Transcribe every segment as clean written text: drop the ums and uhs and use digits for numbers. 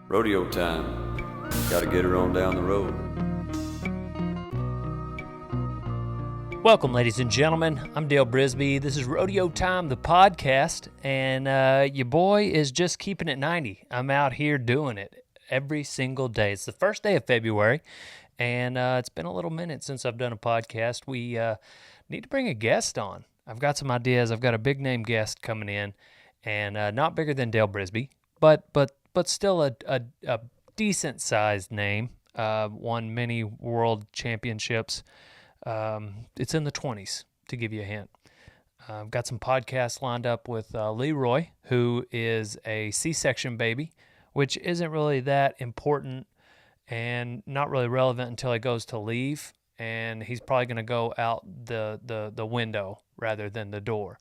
Rodeo time. Gotta get her on down the road. Welcome, ladies and gentlemen. I'm Dale Brisby. This is Rodeo Time, the podcast, and your boy is just keeping it 90. I'm out here doing it every single day. It's the first day of February, and it's been a little minute since I've done a podcast. We need to bring a guest on. I've got some ideas. I've got a big-name guest coming in, and not bigger than Dale Brisby, but still a decent-sized name. Won many world championships. It's in the 20s, to give you a hint. I've got some podcasts lined up with Leroy, who is a C-section baby, which isn't really that important and not really relevant until he goes to leave, and he's probably going to go out the window rather than the door.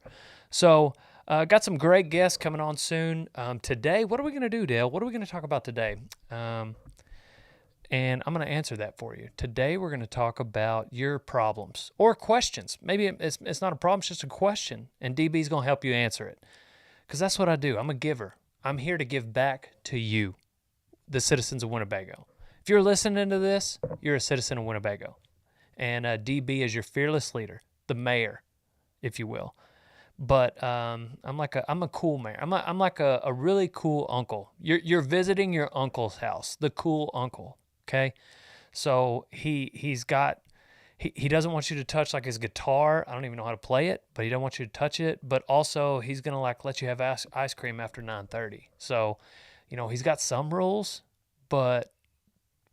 So got some great guests coming on soon. Today, what are we going to do, Dale? What are we going to talk about today? And I'm going to answer that for you. Today, we're going to talk about your problems or questions. Maybe it's not a problem, it's just a question, and DB's going to help you answer it. Because that's what I do. I'm a giver. I'm here to give back to you, the citizens of Winnebago. If you're listening to this, you're a citizen of Winnebago. And DB is your fearless leader, the mayor, if you will. But I'm a cool mayor. I'm like a really cool uncle. You're visiting your uncle's house, the cool uncle. Okay, so he doesn't want you to touch like his guitar. I don't even know how to play it, but he don't want you to touch it. But also he's gonna let you have ice cream after 9:30. So, he's got some rules, but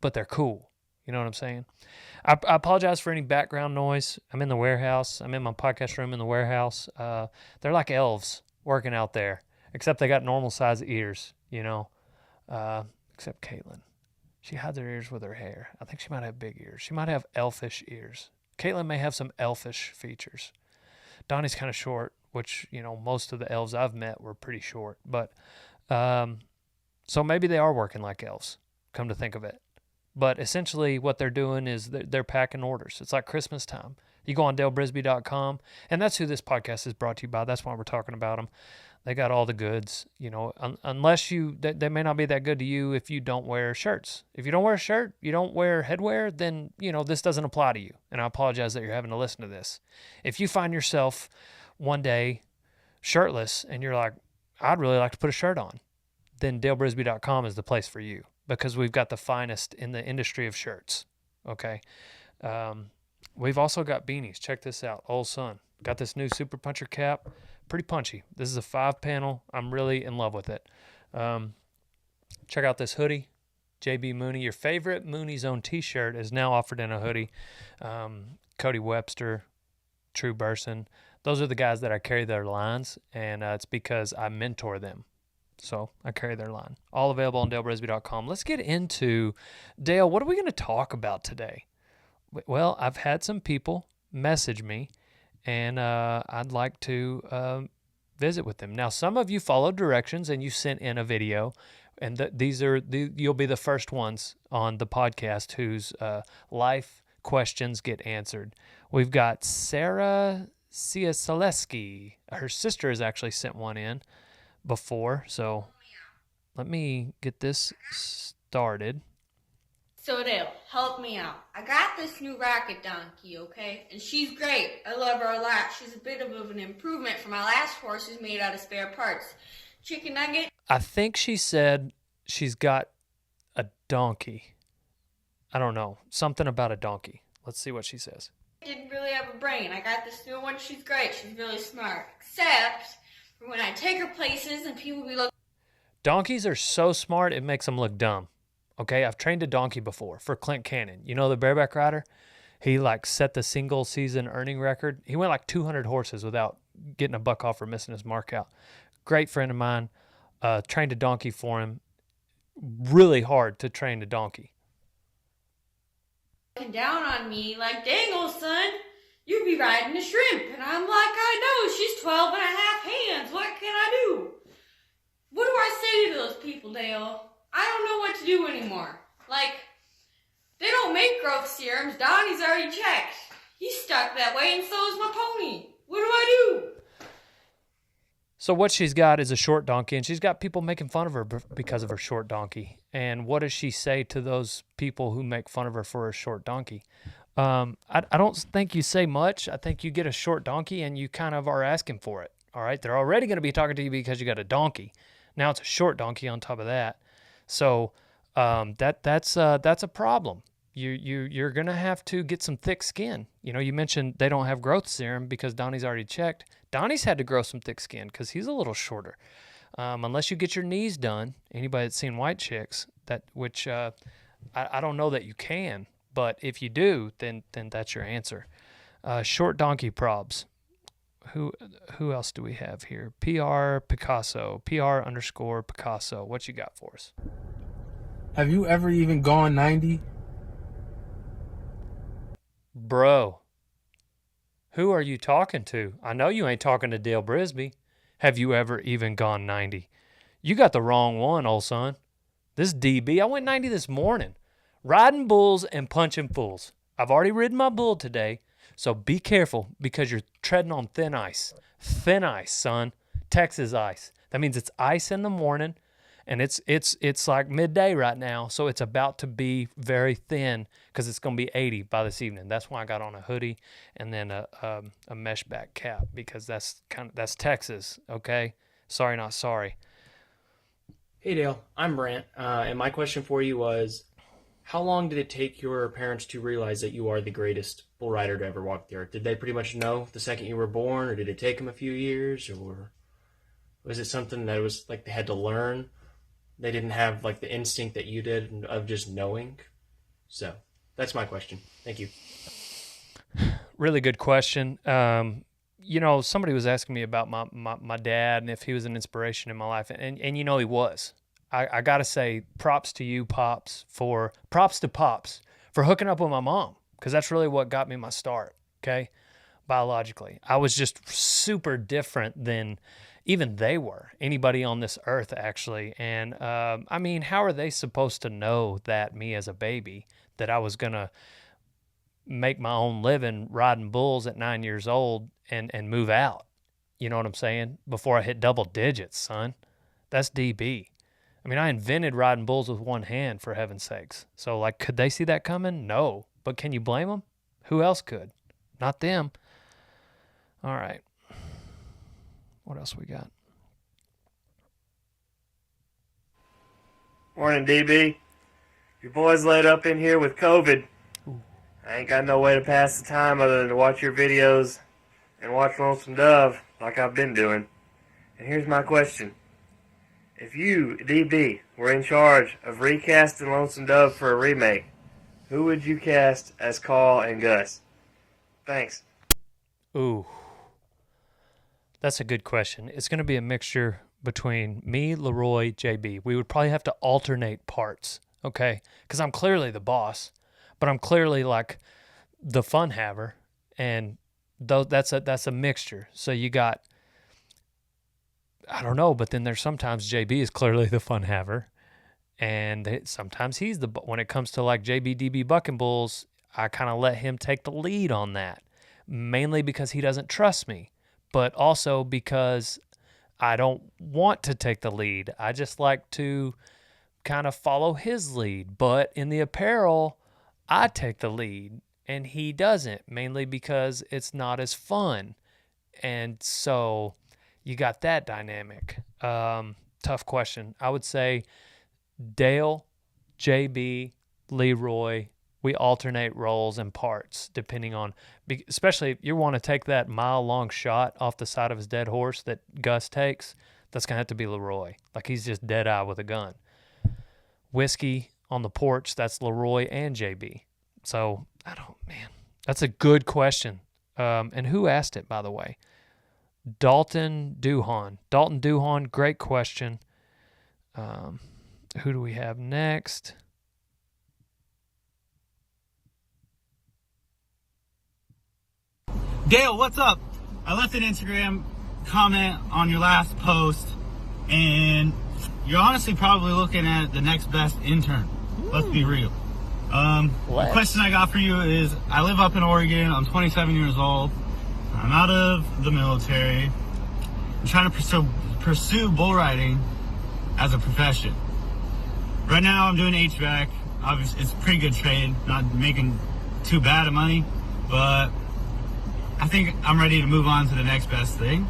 they're cool. You know what I'm saying? I apologize for any background noise. I'm in the warehouse. I'm in my podcast room in the warehouse. They're like elves working out there, except they got normal size ears. Except Caitlin. She hides her ears with her hair. I think she might have big ears. She might have elfish ears. Caitlin may have some elfish features. Donnie's kind of short, which, most of the elves I've met were pretty short. But so maybe they are working like elves, come to think of it. But essentially what they're doing is they're packing orders. It's like Christmas time. You go on dalebrisby.com, and that's who this podcast is brought to you by. That's why we're talking about them. They got all the goods, unless they may not be that good to you if you don't wear shirts. If you don't wear a shirt, you don't wear headwear, then, this doesn't apply to you. And I apologize that you're having to listen to this. If you find yourself one day shirtless and you're like, I'd really like to put a shirt on, then dalebrisby.com is the place for you, because we've got the finest in the industry of shirts. Okay. We've also got beanies. Check this out. Old Sun. Got this new Super Puncher cap. Pretty punchy. This is a 5-panel. I'm really in love with it. Check out this hoodie. JB Mooney. Your favorite Mooney Zone t-shirt is now offered in a hoodie. Cody Webster, True Burson. Those are the guys that I carry their lines, and it's because I mentor them. So I carry their line. All available on dalebrisby.com. Let's get into, Dale, what are we going to talk about today? Well, I've had some people message me, and I'd like to visit with them. Now, some of you followed directions, and you sent in a video, and you'll be the first ones on the podcast whose life questions get answered. We've got Sarah Ciasaleski. Her sister has actually sent one in before, so let me get this started. So Dale, help me out. I got this new racket donkey, okay? And she's great. I love her a lot. She's a bit of an improvement from my last horse who's made out of spare parts. Chicken nugget. I think she said she's got a donkey. I don't know. Something about a donkey. Let's see what she says. Didn't really have a brain. I got this new one. She's great. She's really smart. Except for when I take her places and people be looking. Donkeys are so smart it makes them look dumb. Okay, I've trained a donkey before for Clint Cannon. You know the bareback rider? He set the single season earning record. He went 200 horses without getting a buck off or missing his mark out. Great friend of mine. Trained a donkey for him. Really hard to train a donkey. Down on me like, dang old son, you be riding a shrimp. And I'm like, I know, she's 12 and a half hands. What can I do? What do I say to those people, Dale? I don't know what to do anymore. They don't make growth serums. Donnie's already checked. He's stuck that way, and so is my pony. What do I do? So what she's got is a short donkey, and she's got people making fun of her because of her short donkey. And what does she say to those people who make fun of her for a short donkey? I don't think you say much. I think you get a short donkey and you kind of are asking for it. All right. They're already going to be talking to you because you got a donkey. Now it's a short donkey on top of that. So that's a problem. You're going to have to get some thick skin. You know, you mentioned they don't have growth serum because Donnie's already checked. Donnie's had to grow some thick skin because he's a little shorter. Unless you get your knees done, anybody that's seen white chicks, I don't know that you can, but if you do, then that's your answer. Short donkey probs. Who else do we have here? PR Picasso, PR_Picasso. What you got for us? Have you ever even gone 90? Bro, who are you talking to? I know you ain't talking to Dale Brisby. Have you ever even gone 90? You got the wrong one, old son. This DB, I went 90 this morning. Riding bulls and punching fools. I've already ridden my bull today, so be careful because you're treading on thin ice. Thin ice, son. Texas ice. That means it's ice in the morning, and it's like midday right now, so it's about to be very thin because it's going to be 80 by this evening. That's why I got on a hoodie and then a mesh back cap because that's Texas, okay? Sorry, not sorry. Hey Dale, I'm Brant, and my question for you was, how long did it take your parents to realize that you are the greatest bull rider to ever walk the earth? Did they pretty much know the second you were born, or did it take them a few years, or was it something that was like they had to learn? They didn't have like the instinct that you did of just knowing? So that's my question. Thank you. Really good question. You know, somebody was asking me about my dad and if he was an inspiration in my life, and you know he was. I got to say props to Pops for hooking up with my mom, because that's really what got me my start, okay, biologically. I was just super different than even they were, anybody on this earth, actually. And, I mean, how are they supposed to know that me as a baby, that I was going to make my own living riding bulls at 9 years old and move out? You know what I'm saying? Before I hit double digits, son. That's DB. I mean, I invented riding bulls with one hand, for heaven's sakes. So, like, could they see that coming? No. But can you blame them? Who else could? Not them. All right. What else we got? Morning, DB. Your boy's laid up in here with COVID. Ooh. I ain't got no way to pass the time other than to watch your videos and watch Lonesome Dove like I've been doing. And here's my question. If you, DB, were in charge of recasting Lonesome Dove for a remake, who would you cast as Carl and Gus? Thanks. Ooh. That's a good question. It's going to be a mixture between me, Leroy, JB. We would probably have to alternate parts, okay? Because I'm clearly the boss, but I'm clearly like the fun haver, and that's a mixture. So you got, I don't know, but then there's sometimes JB is clearly the fun haver, and sometimes he's when it comes to like JB, DB bucking bulls, I kind of let him take the lead on that, mainly because he doesn't trust me, but also because I don't want to take the lead. I just like to kind of follow his lead. But in the apparel, I take the lead and he doesn't, mainly because it's not as fun. And so you got that dynamic. Tough question. I would say Dale, JB, Leroy, we alternate roles and parts depending on, especially if you want to take that mile-long shot off the side of his dead horse that Gus takes, that's going to have to be Leroy. Like he's just dead-eye with a gun. Whiskey on the porch, that's Leroy and JB. So, that's a good question. And who asked it, by the way? Dalton Duhon, great question. Who do we have next? Dale, what's up? I left an Instagram comment on your last post, and you're honestly probably looking at the next best intern. Let's be real. The question I got for you is, I live up in Oregon. I'm 27 years old. I'm out of the military. I'm trying to pursue bull riding as a profession. right now I'm doing HVAC. Obviously, it's a pretty good trade. Not making too bad of money, but I think I'm ready to move on to the next best thing.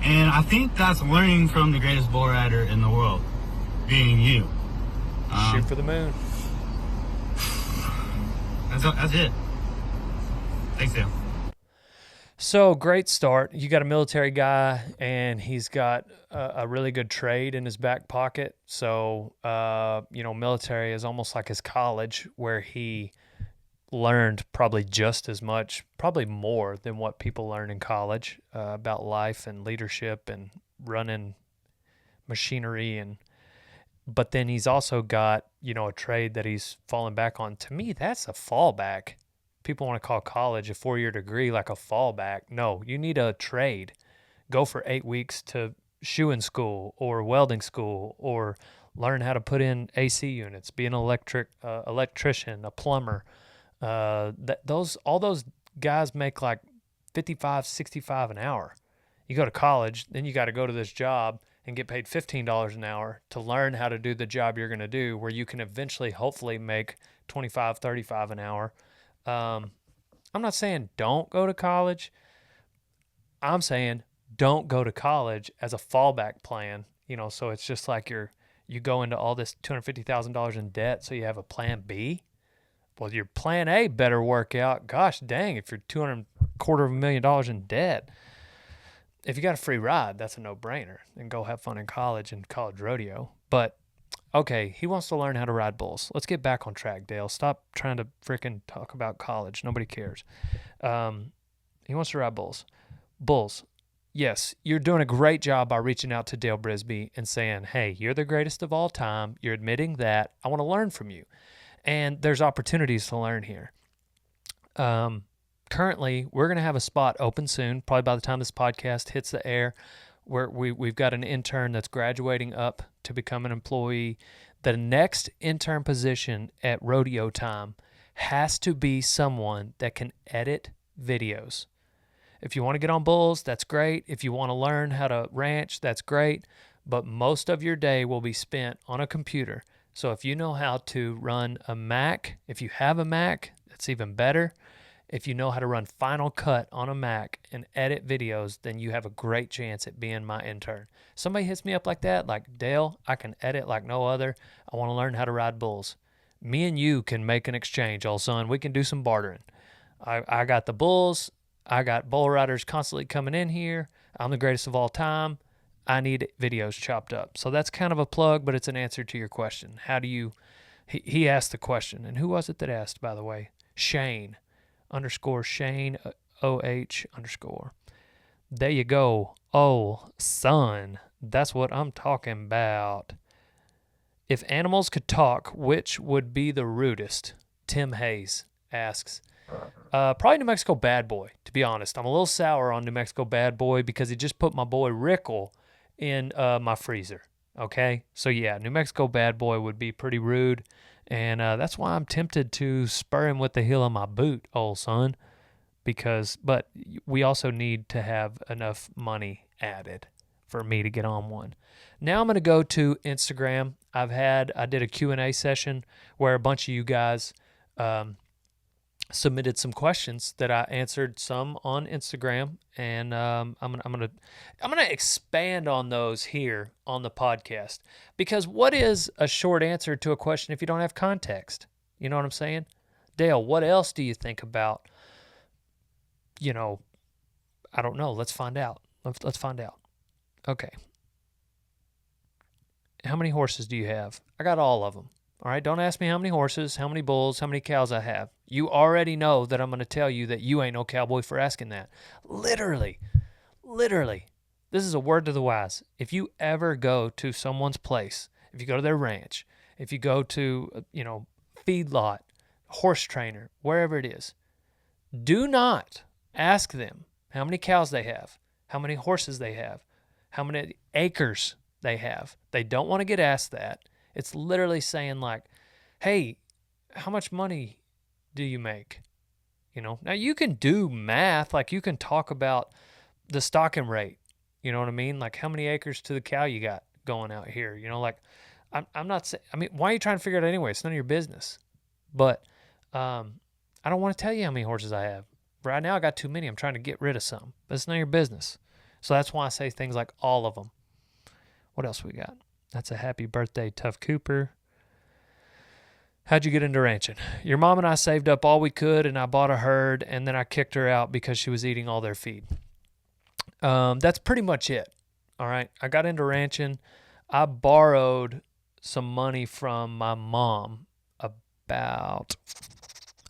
And I think that's learning from the greatest bull rider in the world, being you. Shoot for the moon. That's it. Thanks, Dale. So, great start. You got a military guy, and he's got a really good trade in his back pocket. So, military is almost like his college, where he learned probably just as much, probably more than what people learn in college about life and leadership and running machinery. But then he's also got, a trade that he's fallen back on. To me, that's a fallback. People want to call college a 4-year degree like a fallback. No, you need a trade. Go for 8 weeks to shoeing school or welding school, or learn how to put in AC units, be an electrician, a plumber. All those guys make like $55, $65 an hour. You go to college, then you got to go to this job and get paid $15 an hour to learn how to do the job you're going to do, where you can eventually, hopefully, make $25, $35 an hour. I'm not saying don't go to college. I'm saying don't go to college as a fallback plan. So it's just like you go into all this $250,000 in debt, so you have a plan B. Well, your plan A better work out. Gosh dang, if you're $250,000 in debt. If you got a free ride, that's a no-brainer. And go have fun in college and college rodeo. But, okay, he wants to learn how to ride bulls. Let's get back on track, Dale. Stop trying to freaking talk about college. Nobody cares. He wants to ride bulls. Bulls. Yes, you're doing a great job by reaching out to Dale Brisby and saying, hey, you're the greatest of all time. You're admitting that. I want to learn from you. And there's opportunities to learn here. Currently, we're going to have a spot open soon, probably by the time this podcast hits the air, where we've got an intern that's graduating up to become an employee. The next intern position at Rodeo Time has to be someone that can edit videos. If you want to get on bulls, that's great. If you want to learn how to ranch, that's great. But most of your day will be spent on a computer. So if you know how to run a Mac, if you have a Mac, that's even better. If you know how to run Final Cut on a Mac and edit videos, then you have a great chance at being my intern. Somebody hits me up like that, like, Dale, I can edit like no other. I want to learn how to ride bulls. Me and you can make an exchange, old son. We can do some bartering. I got the bulls. I got bull riders constantly coming in here. I'm the greatest of all time. I need videos chopped up. So that's kind of a plug, but it's an answer to your question. How do you... He asked the question. And who was it that asked, by the way? Shane. _Shane OH_. There you go. Oh, son. That's what I'm talking about. If animals could talk, which would be the rudest? Tim Hayes asks. Probably New Mexico Bad Boy, to be honest. I'm a little sour on New Mexico Bad Boy because he just put my boy Rickle in my freezer. Okay? So, yeah, New Mexico Bad Boy would be pretty rude. And that's why I'm tempted to spur him with the heel of my boot, old son. But we also need to have enough money added for me to get on one. Now I'm going to go to Instagram. I did a Q&A session where a bunch of you guys submitted some questions that I answered some on Instagram, and I'm gonna expand on those here on the podcast, because what is a short answer to a question if you don't have context? You know what I'm saying? Dale, what else do you think about? I don't know. Let's find out. Let's find out. Okay. How many horses do you have? I got all of them. All right, don't ask me how many horses, how many bulls, how many cows I have. You already know that I'm going to tell you that you ain't no cowboy for asking that. Literally, this is a word to the wise. If you ever go to someone's place, if you go to their ranch, if you go to, feedlot, horse trainer, wherever it is, do not ask them how many cows they have, how many horses they have, how many acres they have. They don't want to get asked that. It's literally saying like, hey, how much money do you make? Now you can do math. Like you can talk about the stocking rate. You know what I mean? Like how many acres to the cow you got going out here? I'm not saying, I mean, why are you trying to figure it out anyway? It's none of your business. But I don't want to tell you how many horses I have. Right now I got too many. I'm trying to get rid of some. But it's none of your business. So that's why I say things like all of them. What else we got? That's a happy birthday, Tough Cooper. How'd you get into ranching? Your mom and I saved up all we could, and I bought a herd, and then I kicked her out because she was eating all their feed. That's pretty much it. All right. I got into ranching. I borrowed some money from my mom about.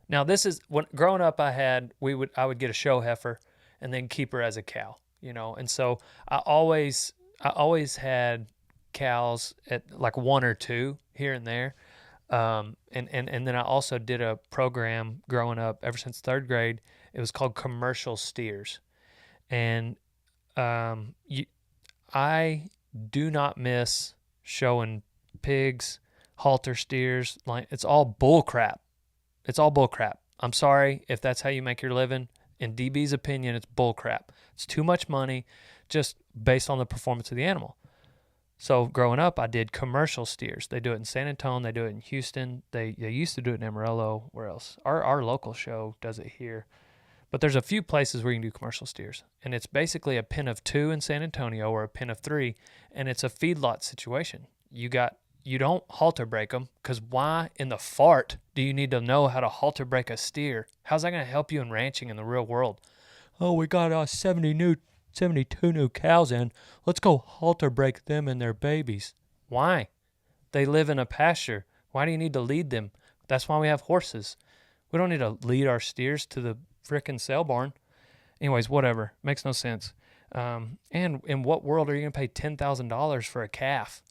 Now this is when growing up I would get a show heifer and then keep her as a cow, and so I always had cows at like one or two here and there. And then I also did a program growing up ever since third grade. It was called Commercial Steers. And I do not miss showing pigs, halter steers. Like, it's all bull crap. It's all bull crap. I'm sorry if that's how you make your living. In DB's opinion, it's bull crap. It's too much money just based on the performance of the animal. So growing up, I did commercial steers. They do it in San Antonio. They do it in Houston. They used to do it in Amarillo. Where else? Our local show does it here. But there's a few places where you can do commercial steers. And it's basically a pen of 2 in San Antonio or a pen of 3. And it's a feedlot situation. You don't halter break them, because why in the fart do you need to know how to halter break a steer? How's that going to help you in ranching in the real world? Oh, we got 72 new cows in. Let's go halter break them and their babies. Why? They live in a pasture. Why do you need to lead them? That's why we have horses. We don't need to lead our steers to the frickin' sale barn. Anyways, whatever. Makes no sense. And in what world are you going to pay $10,000 for a calf?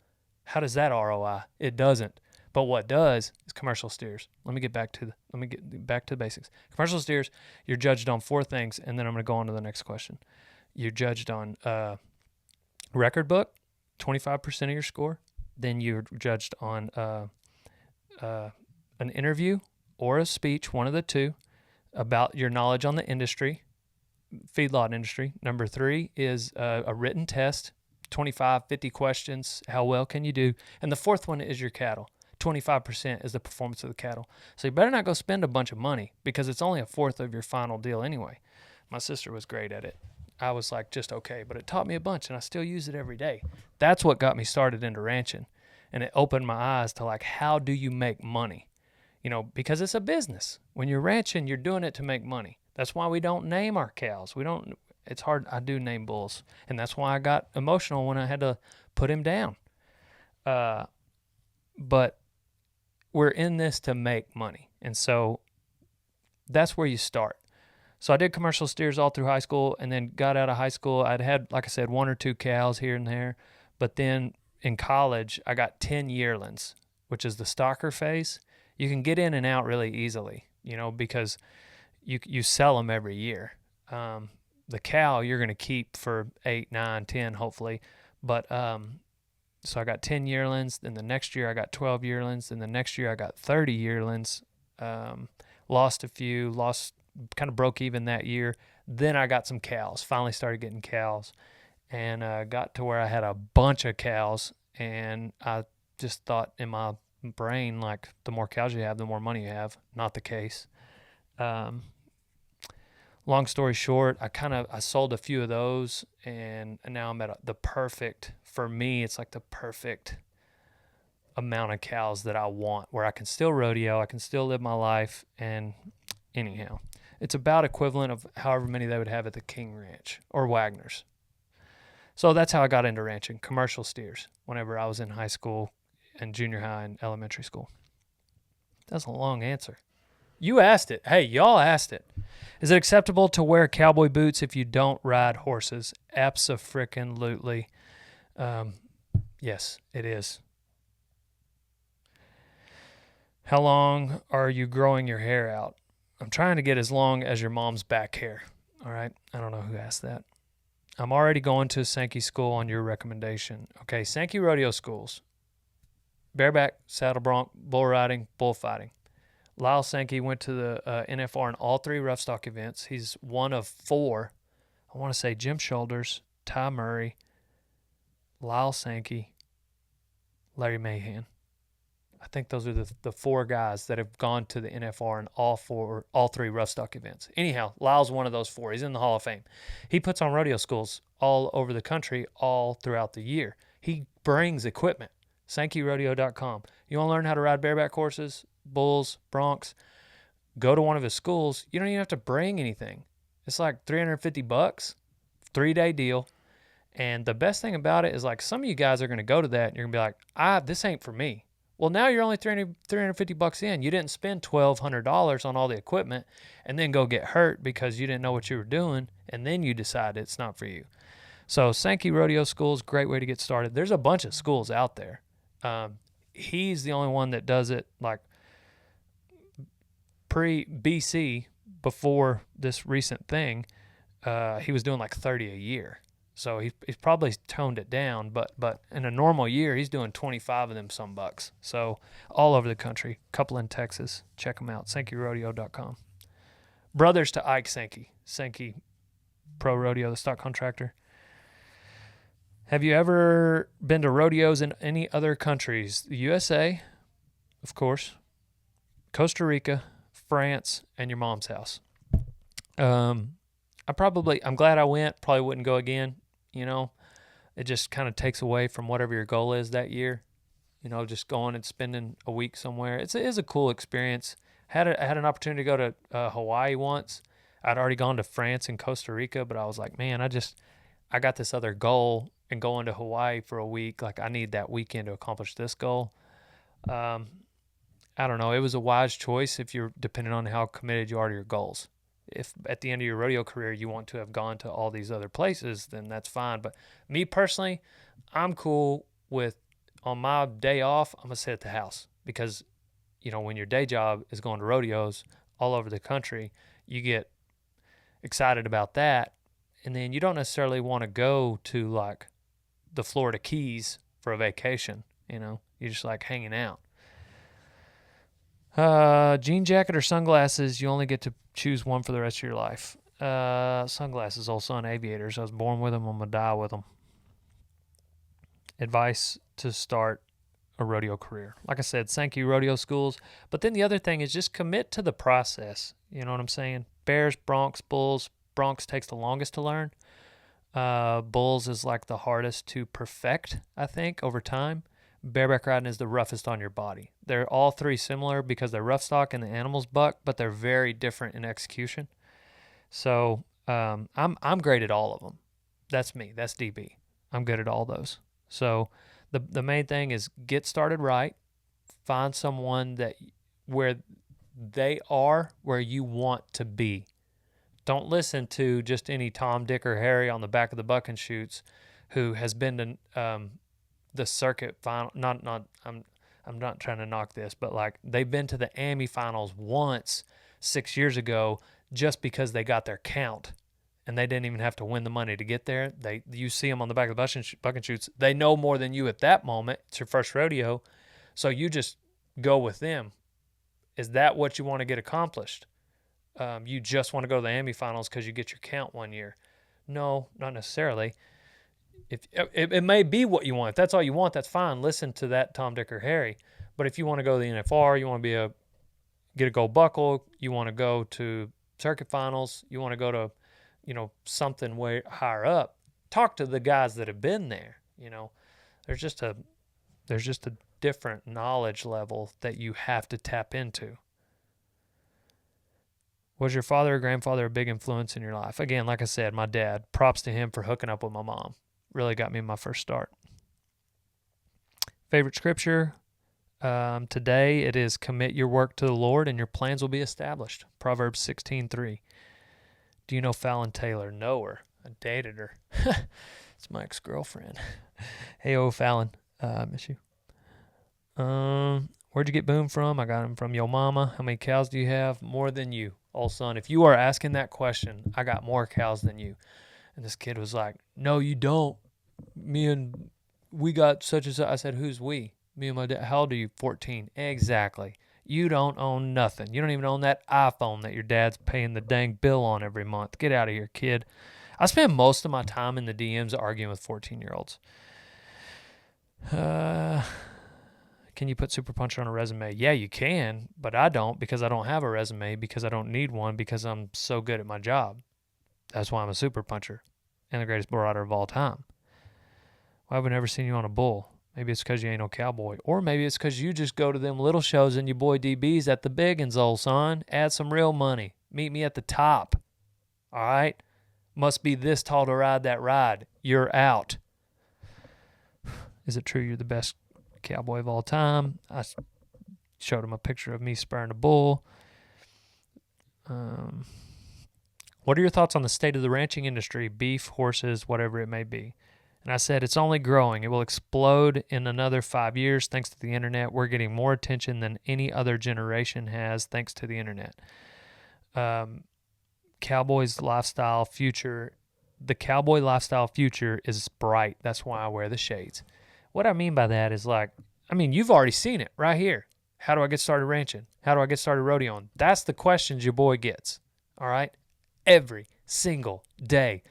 How does that ROI? It doesn't. But what does is commercial steers. Let me get back to the basics. Commercial steers, you're judged on 4 things, and then I'm going to go on to the next question. You're judged on record book, 25% of your score. Then you're judged on an interview or a speech, one of the two, about your knowledge on the industry, feedlot industry. Number 3 is a written test, 25, 50 questions. How well can you do? And the 4th one is your cattle. 25% is the performance of the cattle. So you better not go spend a bunch of money, because it's only a 1/4 of your final deal anyway. My sister was great at it. I was like just okay, but it taught me a bunch, and I still use it every day. That's what got me started into ranching, and it opened my eyes to like, how do you make money? Because it's a business. When you're ranching, you're doing it to make money. That's why we don't name our cows. It's hard. I do name bulls, and that's why I got emotional when I had to put him down. But we're in this to make money, and so that's where you start. So I did commercial steers all through high school, and then got out of high school. I'd had, like I said, 1 or 2 cows here and there. But then in college, I got 10 yearlings, which is the stocker phase. You can get in and out really easily, because you sell them every year. The cow you're going to keep for 8, 9, 10, hopefully. But so I got 10 yearlings. Then the next year I got 12 yearlings. Then the next year I got 30 yearlings. Lost a few, kind of broke even that year. Then I got some cows, finally started getting cows, and got to where I had a bunch of cows, and I just thought in my brain, like, the more cows you have, the more money you have. Not the case. Long story short, I sold a few of those, and now I'm at the perfect, for me, it's like the perfect amount of cows that I want, where I can still rodeo, I can still live my life, and anyhow, it's about equivalent of however many they would have at the King Ranch or Wagner's. So that's how I got into ranching, commercial steers, whenever I was in high school and junior high and elementary school. That's a long answer. You asked it. Hey, y'all asked it. Is it acceptable to wear cowboy boots if you don't ride horses? Abso-frickin-lutely. Yes, it is. How long are you growing your hair out? I'm trying to get as long as your mom's back hair. All right? I don't know who asked that. I'm already going to Sankey School on your recommendation. Okay, Sankey Rodeo Schools. Bareback, saddle bronc, bull riding, bullfighting. Lyle Sankey went to the NFR in all 3 rough stock events. He's one of 4. I want to say Jim Shoulders, Ty Murray, Lyle Sankey, Larry Mahan. I think those are the 4 guys that have gone to the NFR in all 3 rough stock events. Anyhow, Lyle's one of those 4. He's in the Hall of Fame. He puts on rodeo schools all over the country all throughout the year. He brings equipment. SankeyRodeo.com. You want to learn how to ride bareback horses, bulls, broncs? Go to one of his schools. You don't even have to bring anything. It's like $350, 3-day deal. And the best thing about it is, like, some of you guys are going to go to that and you're going to be like, this ain't for me. Well, now you're only $350 in. You didn't spend $1,200 on all the equipment and then go get hurt because you didn't know what you were doing, and then you decide it's not for you. So Sankey Rodeo Schools, great way to get started. There's a bunch of schools out there. He's the only one that does it like pre-BC, before this recent thing. He was doing like 30 a year. So he's probably toned it down, but in a normal year, he's doing 25 of them some bucks. So all over the country, couple in Texas. Check them out, SankeyRodeo.com. Brothers to Ike Sankey, Sankey Pro Rodeo, the stock contractor. Have you ever been to rodeos in any other countries? The USA, of course, Costa Rica, France, and your mom's house. I'm glad I went. Probably wouldn't go again. You know, it just kind of takes away from whatever your goal is that year. You know, just going and spending a week somewhere. It is a cool experience. I had an opportunity to go to Hawaii once. I'd already gone to France and Costa Rica, but I was like, man, I got this other goal, and going to Hawaii for a week, like, I need that weekend to accomplish this goal. I don't know. It was a wise choice if you're depending on how committed you are to your goals. If at the end of your rodeo career you want to have gone to all these other places, then that's fine. But me personally, I'm cool with, on my day off, I'm going to sit at the house, because, you know, when your day job is going to rodeos all over the country, you get excited about that. And then you don't necessarily want to go to like the Florida Keys for a vacation. You know, you're just like hanging out. Jean jacket or sunglasses, you only get to choose one for the rest of your life. Sunglasses, old son, aviators. I was born with them. I'm going to die with them. Advice to start a rodeo career. Like I said, Sankey Rodeo Schools. But then the other thing is just commit to the process. You know what I'm saying? Bears, broncs, bulls. Broncs takes the longest to learn. Bulls is like the hardest to perfect, I think, over time. Bareback riding is the roughest on your body. They're all 3 similar because they're rough stock and the animals buck, but they're very different in execution. So I'm great at all of them. That's me. That's DB. I'm good at all those. So the main thing is get started right. Find someone where they are where you want to be. Don't listen to just any Tom, Dick, or Harry on the back of the buck and shoots who has been to the circuit final. I'm not trying to knock this, but like, they've been to the AMI finals once 6 years ago just because they got their count, and they didn't even have to win the money to get there. You see them on the back of the buck and shoots. They know more than you at that moment. It's your first rodeo, so you just go with them. Is that what you want to get accomplished? You just want to go to the AMI finals because you get your count one year? No, not necessarily. If it may be what you want. If that's all you want, that's fine. Listen to that Tom, Dick, or Harry. But if you want to go to the NFR, you want to get a gold buckle, you want to go to circuit finals, you want to go to, you know, something way higher up, talk to the guys that have been there. You know, there's just a different knowledge level that you have to tap into. Was your father or grandfather a big influence in your life? Again, like I said, my dad. Props to him for hooking up with my mom. Really got me my first start. Favorite scripture? Today it is, commit your work to the Lord and your plans will be established. Proverbs 16:3. Do you know Fallon Taylor? Know her. I dated her. It's my ex-girlfriend. Hey, Fallon. I miss you. Where'd you get Boom from? I got him from your mama. How many cows do you have? More than you, old son. If you are asking that question, I got more cows than you. And this kid was like, no, you don't. We got such and such. I said, who's we? Me and my dad. How old are you? 14. Exactly. You don't own nothing. You don't even own that iPhone that your dad's paying the dang bill on every month. Get out of here, kid. I spend most of my time in the DMs arguing with 14-year-olds. can you put super puncher on a resume? Yeah, you can, but I don't, because I don't have a resume, because I don't need one, because I'm so good at my job. That's why I'm a super puncher and the greatest bull rider of all time. Why have we never seen you on a bull? Maybe it's because you ain't no cowboy. Or maybe it's because you just go to them little shows and your boy DB's at the big uns, old son. Add some real money. Meet me at the top. All right? Must be this tall to ride that ride. You're out. Is it true you're the best cowboy of all time? I showed him a picture of me spurring a bull. What are your thoughts on the state of the ranching industry, beef, horses, whatever it may be? And I said, it's only growing. It will explode in another 5 years thanks to the internet. We're getting more attention than any other generation has thanks to the internet. Cowboy's lifestyle future, the cowboy lifestyle future is bright. That's why I wear the shades. What I mean by that is you've already seen it right here. How do I get started ranching? How do I get started rodeoing? That's the questions your boy gets, all right? Every single day.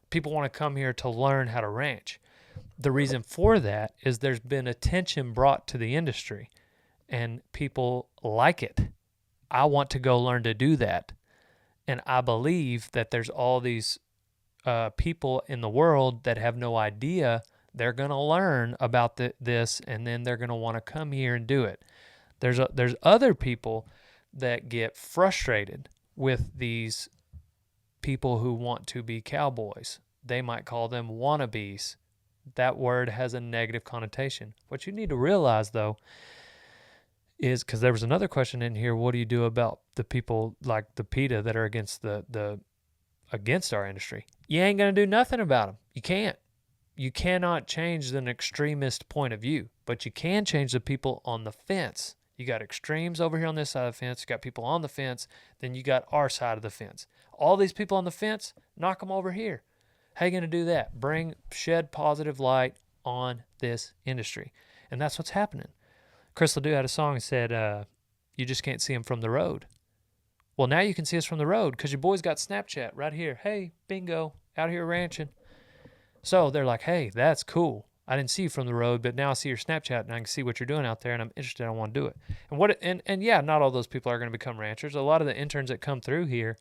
People want to come here to learn how to ranch. The reason for that is there's been attention brought to the industry, and people like it. I want to go learn to do that. And I believe that there's all these people in the world that have no idea. They're going to learn about this, and then they're going to want to come here and do it. There's other people that get frustrated with these people who want to be cowboys. They might call them wannabes. That word has a negative connotation. What you need to realize, though, is, because there was another question in here, what do you do about the people like the PETA that are against against our industry? You ain't going to do nothing about them. You can't. You cannot change an extremist point of view, but you can change the people on the fence. You got extremes over here on this side of the fence. You got people on the fence. Then you got our side of the fence. All these people on the fence, knock them over here. How you going to do that? Shed positive light on this industry. And that's what's happening. Chris Ledoux had a song and said, you just can't see them from the road. Well, now you can see us from the road because your boys got Snapchat right here. Hey, bingo, out here ranching. So they're like, hey, that's cool. I didn't see you from the road, but now I see your Snapchat and I can see what you're doing out there, and I'm interested. I want to do it. And yeah, not all those people are going to become ranchers. A lot of the interns that come through here,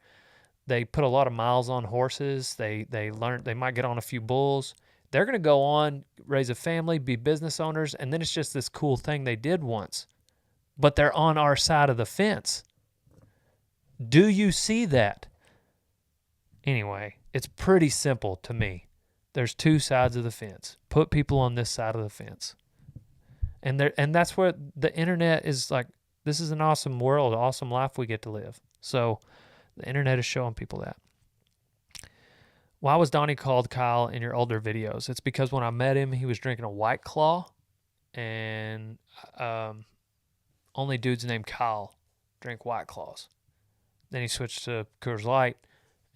they put a lot of miles on horses. They learn. They might get on a few bulls. They're going to go on, raise a family, be business owners, and then it's just this cool thing they did once. But they're on our side of the fence. Do you see that? Anyway, it's pretty simple to me. There's two sides of the fence. Put people on this side of the fence. And that's where the internet is like, this is an awesome world, awesome life we get to live. So the internet is showing people that. Why was Donnie called Kyle in your older videos? It's because when I met him, he was drinking a White Claw, and only dudes named Kyle drink White Claws. Then he switched to Coors Light,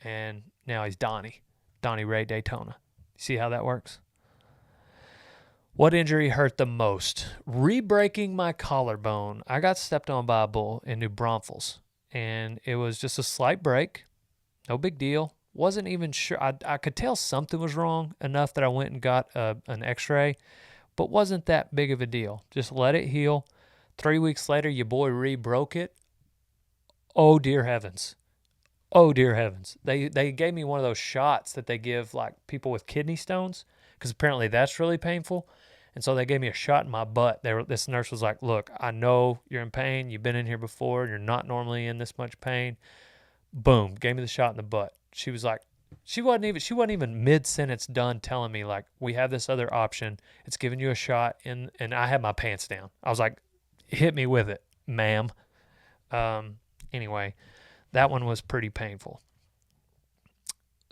and now he's Donnie Ray Daytona. See how that works? What injury hurt the most? Re-breaking my collarbone. I got stepped on by a bull in New Braunfels, and it was just a slight break. No big deal. Wasn't even sure. I could tell something was wrong enough that I went and got an x-ray, but wasn't that big of a deal. Just let it heal. 3 weeks later, your boy re-broke it. Oh, dear heavens. Oh, dear heavens. They gave me one of those shots that they give like people with kidney stones, because apparently that's really painful. And so they gave me a shot in my butt. This nurse was like, look, I know you're in pain. You've been in here before. You're not normally in this much pain. Boom. Gave me the shot in the butt. She was like, she wasn't even mid-sentence done telling me, like, we have this other option. It's giving you a shot. And I had my pants down. I was like, hit me with it, ma'am. Anyway, that one was pretty painful.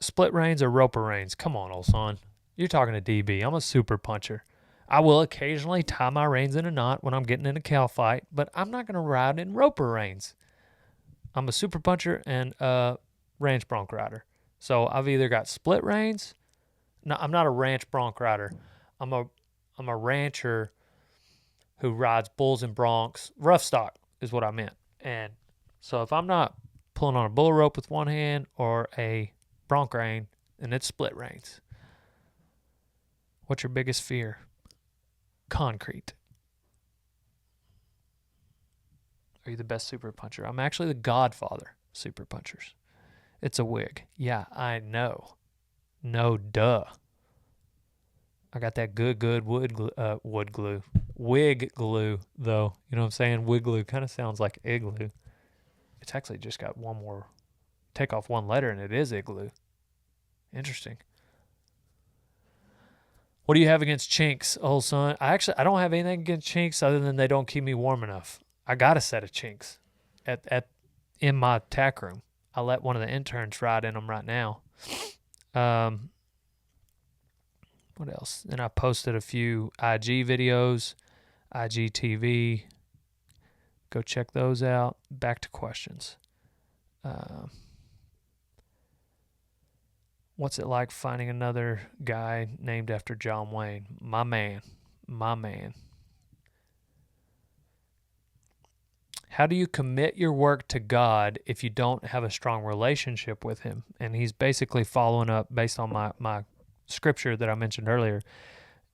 Split reins or roper reins? Come on, old son. You're talking to DB. I'm a super puncher. I will occasionally tie my reins in a knot when I'm getting in a cow fight, but I'm not going to ride in roper reins. I'm a super puncher and a ranch bronc rider. So I've either got split reins. No, I'm not a ranch bronc rider. I'm a rancher who rides bulls and broncs. Rough stock is what I meant. And so if I'm not pulling on a bull rope with one hand or a bronc rein, then it's split reins. What's your biggest fear? Concrete. Are you the best super puncher? I'm actually the godfather of super punchers. It's a wig. Yeah, I know. No, duh. I got that good wood glue. Wig glue, though. You know what I'm saying? Wig glue kind of sounds like igloo. It's actually just got one more, take off one letter, and it is igloo. Interesting. What do you have against chinks, old son? I don't have anything against chinks other than they don't keep me warm enough. I got a set of chinks in my tack room. I let one of the interns ride in them right now. What else? Then I posted a few IG videos, IGTV. Go check those out. Back to questions. What's it like finding another guy named after John Wayne? My man. How do you commit your work to God if you don't have a strong relationship with him? And he's basically following up based on my scripture that I mentioned earlier.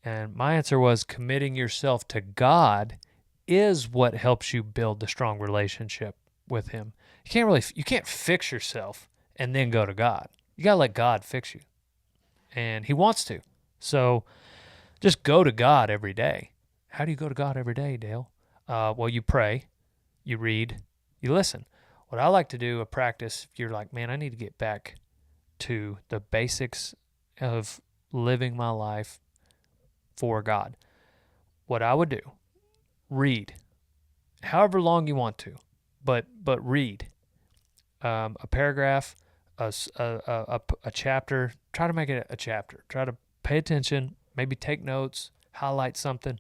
And my answer was committing yourself to God is what helps you build the strong relationship with him. You can't fix yourself and then go to God. You got to let God fix you. And he wants to. So just go to God every day. How do you go to God every day, Dale? Well, you pray, you read, you listen. What I like to do, a practice, if you're like, man, I need to get back to the basics of living my life for God. What I would do, read, however long you want to, but read a paragraph, a chapter. Try to make it a chapter. Try to pay attention, maybe take notes, highlight something,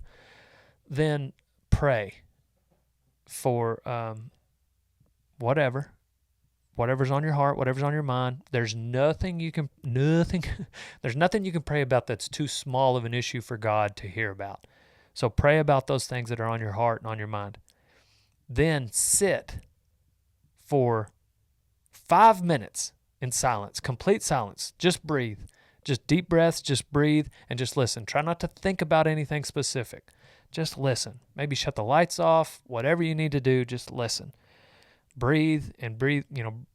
then pray for whatever's on your heart, whatever's on your mind. There's nothing you can pray about that's too small of an issue for God to hear about. So pray about those things that are on your heart and on your mind. Then sit for 5 minutes in silence, complete silence. Just breathe. Just deep breaths, just breathe and just listen. Try not to think about anything specific. Just listen. Maybe shut the lights off, whatever you need to do, just listen. Breathe,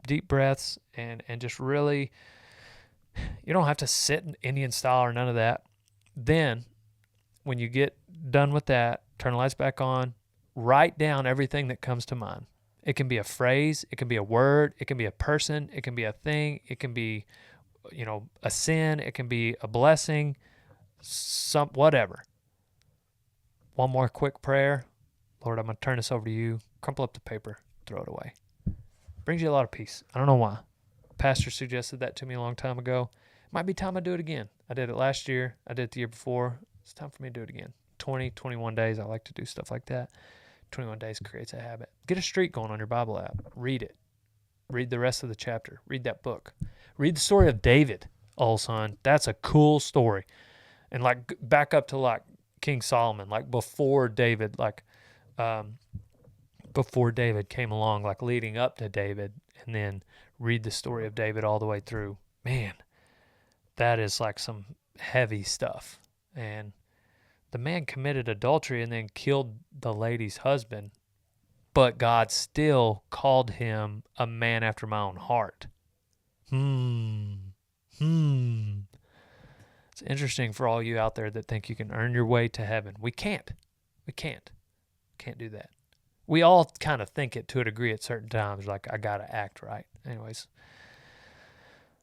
deep breaths and just really, you don't have to sit in Indian style or none of that. Then when you get done with that, turn the lights back on, write down everything that comes to mind. It can be a phrase, it can be a word, it can be a person, it can be a thing, it can be, a sin, it can be a blessing, whatever. One more quick prayer. Lord, I'm going to turn this over to you. Crumple up the paper, throw it away. Brings you a lot of peace. I don't know why. Pastor suggested that to me a long time ago. It might be time I do it again. I did it last year. I did it the year before. It's time for me to do it again. 21 days. I like to do stuff like that. 21 days creates a habit. Get a streak going on your Bible app. Read it. Read the rest of the chapter. Read that book. Read the story of David, old son. That's a cool story. And back up to King Solomon, before David, before David came along, leading up to David, and then read the story of David all the way through. Man, that is some heavy stuff. And the man committed adultery and then killed the lady's husband, but God still called him a man after my own heart. It's interesting for all you out there that think you can earn your way to heaven. We can't. Can't do that. We all kind of think it to a degree at certain times, I got to act right. Anyways,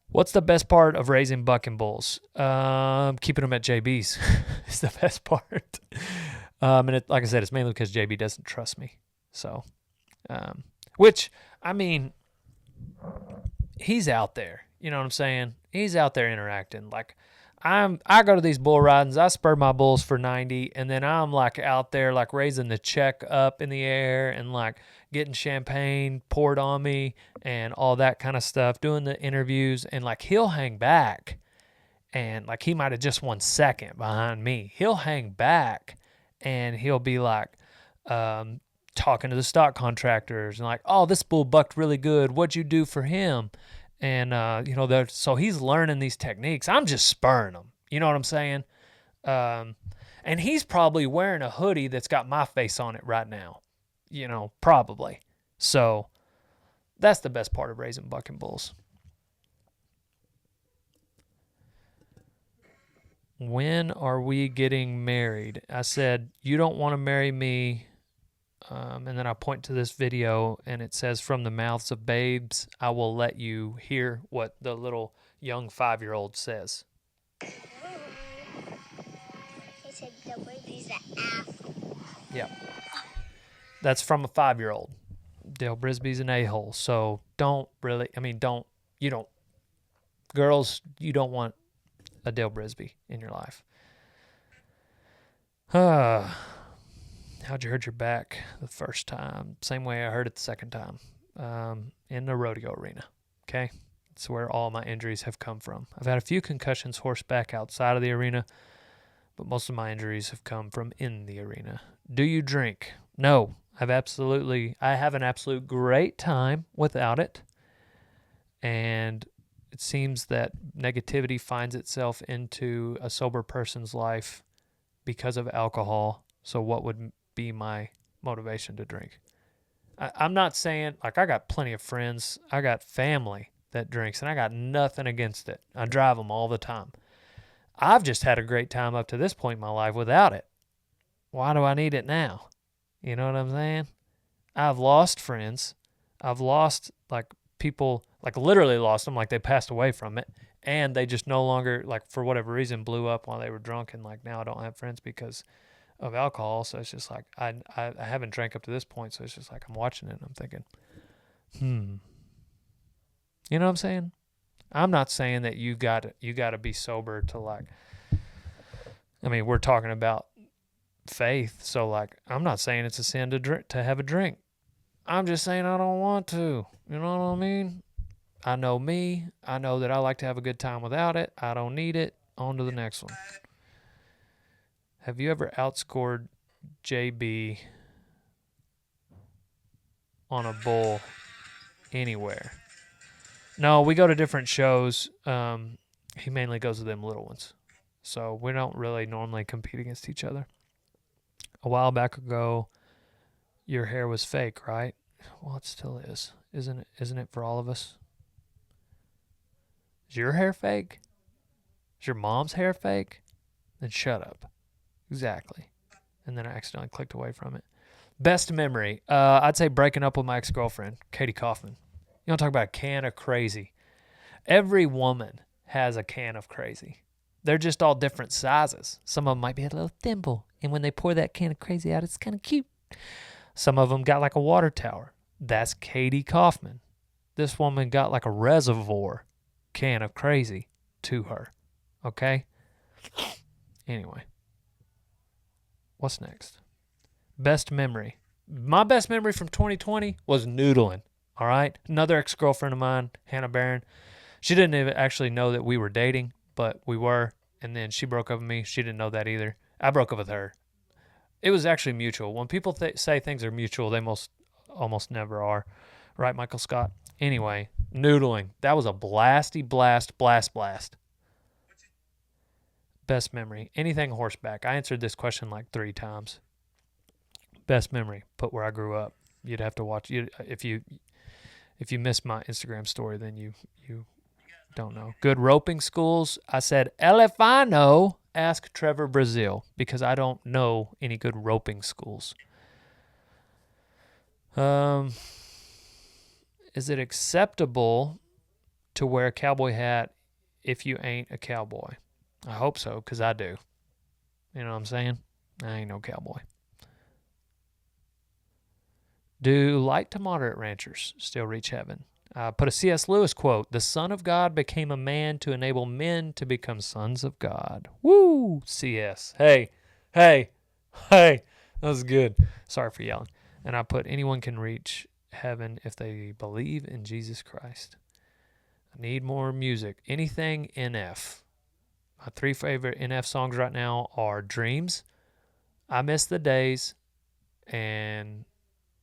what's the best part of raising bucking bulls? Keeping them at JB's is the best part. And like I said, it's mainly because JB doesn't trust me. So, he's out there. You know what I'm saying? He's out there interacting. I go to these bull ridings, I spur my bulls for 90, and then I'm out there raising the check up in the air and getting champagne poured on me and all that kind of stuff, doing the interviews, and he'll hang back and he might have just won second behind me. He'll hang back and he'll be talking to the stock contractors and oh, this bull bucked really good. What'd you do for him? And, so he's learning these techniques. I'm just spurring him. You know what I'm saying? And he's probably wearing a hoodie that's got my face on it right now. probably. So that's the best part of raising bucking bulls. When are we getting married? I said, you don't want to marry me. And then I point to this video, and it says, from the mouths of babes, I will let you hear what the little young 5-year-old says. He said the baby's an asshole. Yeah. That's from a 5-year-old. Dale Brisby's an a-hole. So girls, you don't want a Dale Brisby in your life. How'd you hurt your back the first time? Same way I hurt it the second time, in the rodeo arena. Okay? It's where all my injuries have come from. I've had a few concussions horseback outside of the arena, but most of my injuries have come from in the arena. Do you drink? No. I have an absolute great time without it. And it seems that negativity finds itself into a sober person's life because of alcohol. So what would be my motivation to drink? I'm not saying, I got plenty of friends. I got family that drinks, and I got nothing against it. I drive them all the time. I've just had a great time up to this point in my life without it. Why do I need it now? You know what I'm saying? I've lost friends. I've lost, people, literally lost them, they passed away from it. And they just no longer, for whatever reason, blew up while they were drunk. And, now I don't have friends because of alcohol. So it's just I haven't drank up to this point. So it's just I'm watching it and I'm thinking, You know what I'm saying? I'm not saying that you got to be sober to we're talking about faith. So I'm not saying it's a sin to have a drink. I'm just saying I don't want to. You know what I mean? I know me. I know that I like to have a good time without it. I don't need it. On to the next one. Have you ever outscored JB on a bull anywhere? No, we go to different shows. He mainly goes to them little ones. So we don't really normally compete against each other. A while back ago, your hair was fake, right? Well, it still is. Isn't it for all of us? Is your hair fake? Is your mom's hair fake? Then shut up. Exactly. And then I accidentally clicked away from it. Best memory. I'd say breaking up with my ex-girlfriend, Katie Kaufman. You want to talk about a can of crazy. Every woman has a can of crazy. They're just all different sizes. Some of them might be a little thimble. And when they pour that can of crazy out, it's kind of cute. Some of them got a water tower. That's Katie Kaufman. This woman got a reservoir can of crazy to her. Okay? Anyway. What's next? Best memory. My best memory from 2020 was noodling. All right? Another ex-girlfriend of mine, Hannah Barron. She didn't even actually know that we were dating, but we were. And then she broke up with me. She didn't know that either. I broke up with her. It was actually mutual. When people say things are mutual, they almost never are. Right, Michael Scott? Anyway, noodling. That was a blast. Best memory. Anything horseback. I answered this question 3 times. Best memory. Put where I grew up. You'd have to watch. If you missed my Instagram story, then you don't know. Good roping schools. I said, if I know, ask Trevor Brazil, because I don't know any good roping schools. Is it acceptable to wear a cowboy hat if you ain't a cowboy? I hope so, because I do. You know what I'm saying? I ain't no cowboy. Do light to moderate ranchers still reach heaven? Put a C.S. Lewis quote. The Son of God became a man to enable men to become sons of God. Woo! C.S. Hey. That was good. Sorry for yelling. And I put anyone can reach heaven if they believe in Jesus Christ. I need more music. Anything NF. My 3 favorite NF songs right now are Dreams, I Miss the Days, and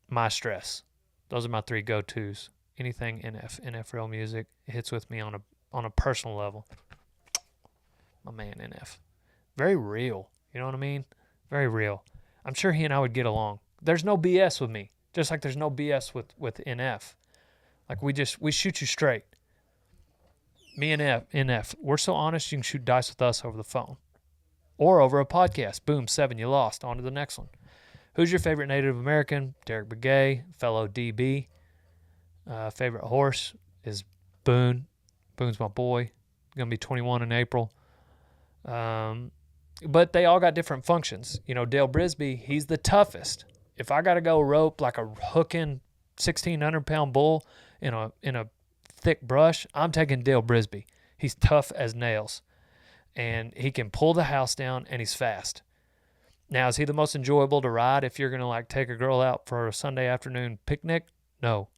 My Stress. Those are my 3 go-tos. Anything NF real music, it hits with me on a personal level. My man NF. Very real. You know what I mean? Very real. I'm sure he and I would get along. There's no BS with me. Just like there's no BS with NF. Like we shoot you straight. Me and NF, we're so honest you can shoot dice with us over the phone. Or over a podcast. Boom, 7, you lost. On to the next one. Who's your favorite Native American? Derek Begay, fellow DB. Favorite horse is Boone. Boone's my boy. Going to be 21 in April. But they all got different functions. You know, Dale Brisby, he's the toughest. If I got to go rope like a hooking 1,600-pound bull in a thick brush, I'm taking Dale Brisby. He's tough as nails. And he can pull the house down, and he's fast. Now, is he the most enjoyable to ride if you're going to, like, take a girl out for a Sunday afternoon picnic? No.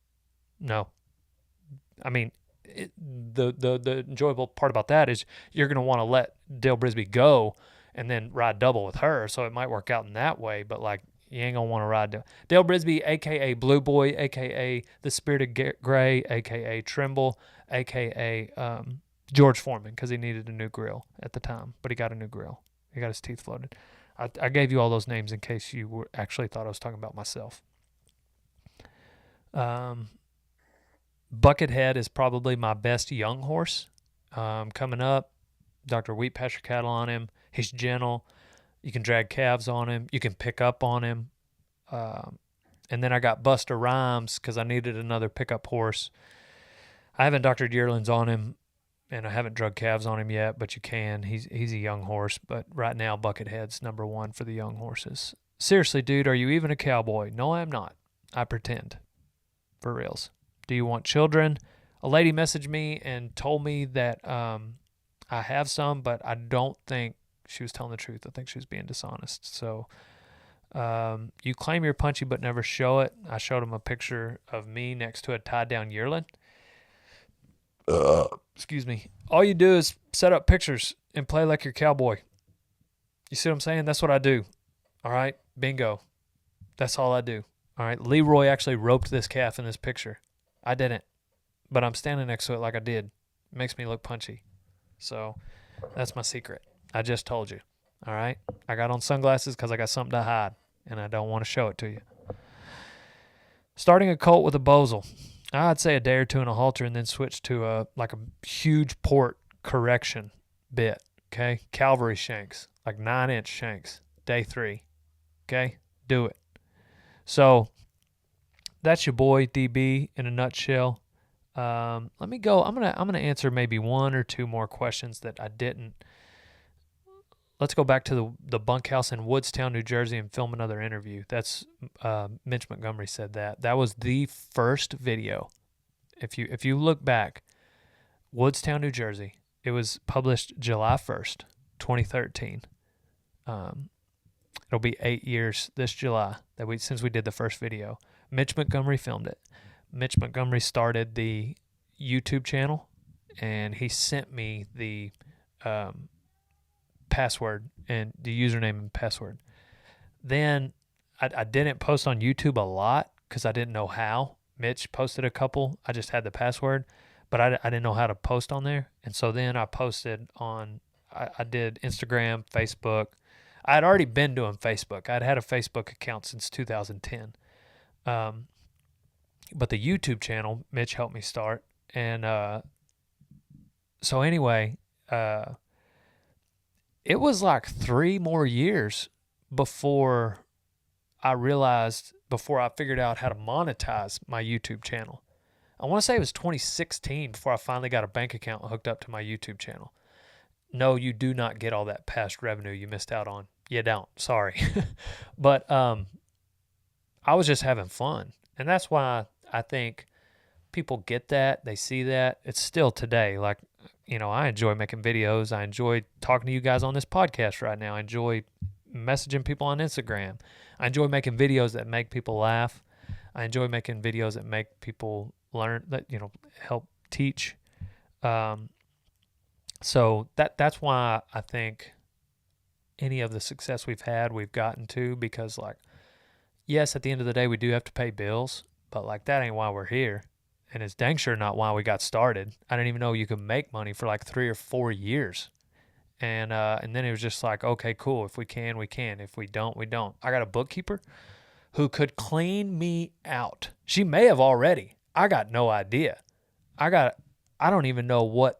I mean, the enjoyable part about that is you're going to want to let Dale Brisby go and then ride double with her, so it might work out in that way, but, like, you ain't going to want to ride Dale Brisby, a.k.a. Blue Boy, a.k.a. The Spirited Gray, a.k.a. Trimble, a.k.a. George Foreman, because he needed a new grill at the time, but he got a new grill. He got his teeth floated. I gave you all those names in case you actually thought I was talking about myself. Buckethead is probably my best young horse. Coming up, Dr. Wheat Pasture Cattle on him. He's gentle. You can drag calves on him. You can pick up on him. And then I got Buster Rhymes because I needed another pickup horse. I haven't doctored yearlings on him, and I haven't drug calves on him yet, but you can. He's a young horse, but right now Buckethead's number 1 for the young horses. Seriously, dude, are you even a cowboy? No, I'm not. I pretend. For reals. Do you want children? A lady messaged me and told me that I have some, but I don't think she was telling the truth. I think she was being dishonest. So you claim you're punchy but never show it. I showed him a picture of me next to a tied-down yearling. Excuse me. All you do is set up pictures and play like you're cowboy. You see what I'm saying? That's what I do. All right? Bingo. That's all I do. All right? Leroy actually roped this calf in this picture. I didn't. But I'm standing next to it like I did. It makes me look punchy. So that's my secret. I just told you. All right? I got on sunglasses because I got something to hide, and I don't want to show it to you. Starting a colt with a bosal. I'd say a day or two in a halter and then switch to a huge port correction bit, okay? Cavalry shanks, like 9-inch shanks, day 3, okay? Do it. So that's your boy DB in a nutshell. Let me go. I'm gonna answer maybe 1 or 2 more questions that I didn't. Let's go back to the bunkhouse in Woodstown, New Jersey, and film another interview. That's Mitch Montgomery said that. That was the first video. If you look back, Woodstown, New Jersey. It was published July 1st, 2013. It'll be 8 years this July since we did the first video. Mitch Montgomery filmed it. Mitch Montgomery started the YouTube channel, and he sent me the password and the username and password. Then I didn't post on YouTube a lot because I didn't know how. Mitch posted a couple. I just had the password, but I didn't know how to post on there. And so then I posted on, I did Instagram, Facebook. I had already been doing Facebook. I'd had a Facebook account since 2010. But the YouTube channel, Mitch helped me start. And so anyway, it was like 3 more years before I figured out how to monetize my YouTube channel. I want to say it was 2016 before I finally got a bank account hooked up to my YouTube channel. No, you do not get all that past revenue you missed out on. You don't. Sorry. But I was just having fun. And that's why I think people get that. They see that. It's still today. Like, you know, I enjoy making videos. I enjoy talking to you guys on this podcast right now. I enjoy messaging people on Instagram. I enjoy making videos that make people laugh. I enjoy making videos that make people learn, that, you know, help teach. So that's why I think any of the success we've gotten to, because, like, yes, at the end of the day, we do have to pay bills, but, like, that ain't why we're here. And it's dang sure not why we got started. I didn't even know you could make money for like 3 or 4 years. And then it was just like, okay, cool. If we can, we can. If we don't, we don't. I got a bookkeeper who could clean me out. She may have already. I got no idea. I don't even know what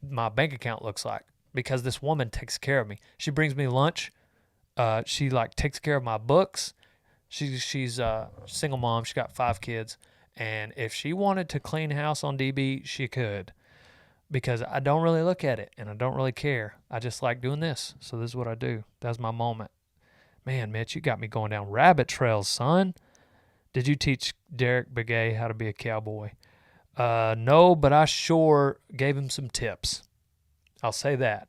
my bank account looks like because this woman takes care of me. She brings me lunch. She like takes care of my books. She's a single mom. She got 5 kids. And if she wanted to clean house on DB, she could. Because I don't really look at it and I don't really care. I just like doing this. So this is what I do. That's my moment. Man, Mitch, you got me going down rabbit trails, son. Did you teach Derek Begay how to be a cowboy? No, but I sure gave him some tips. I'll say that,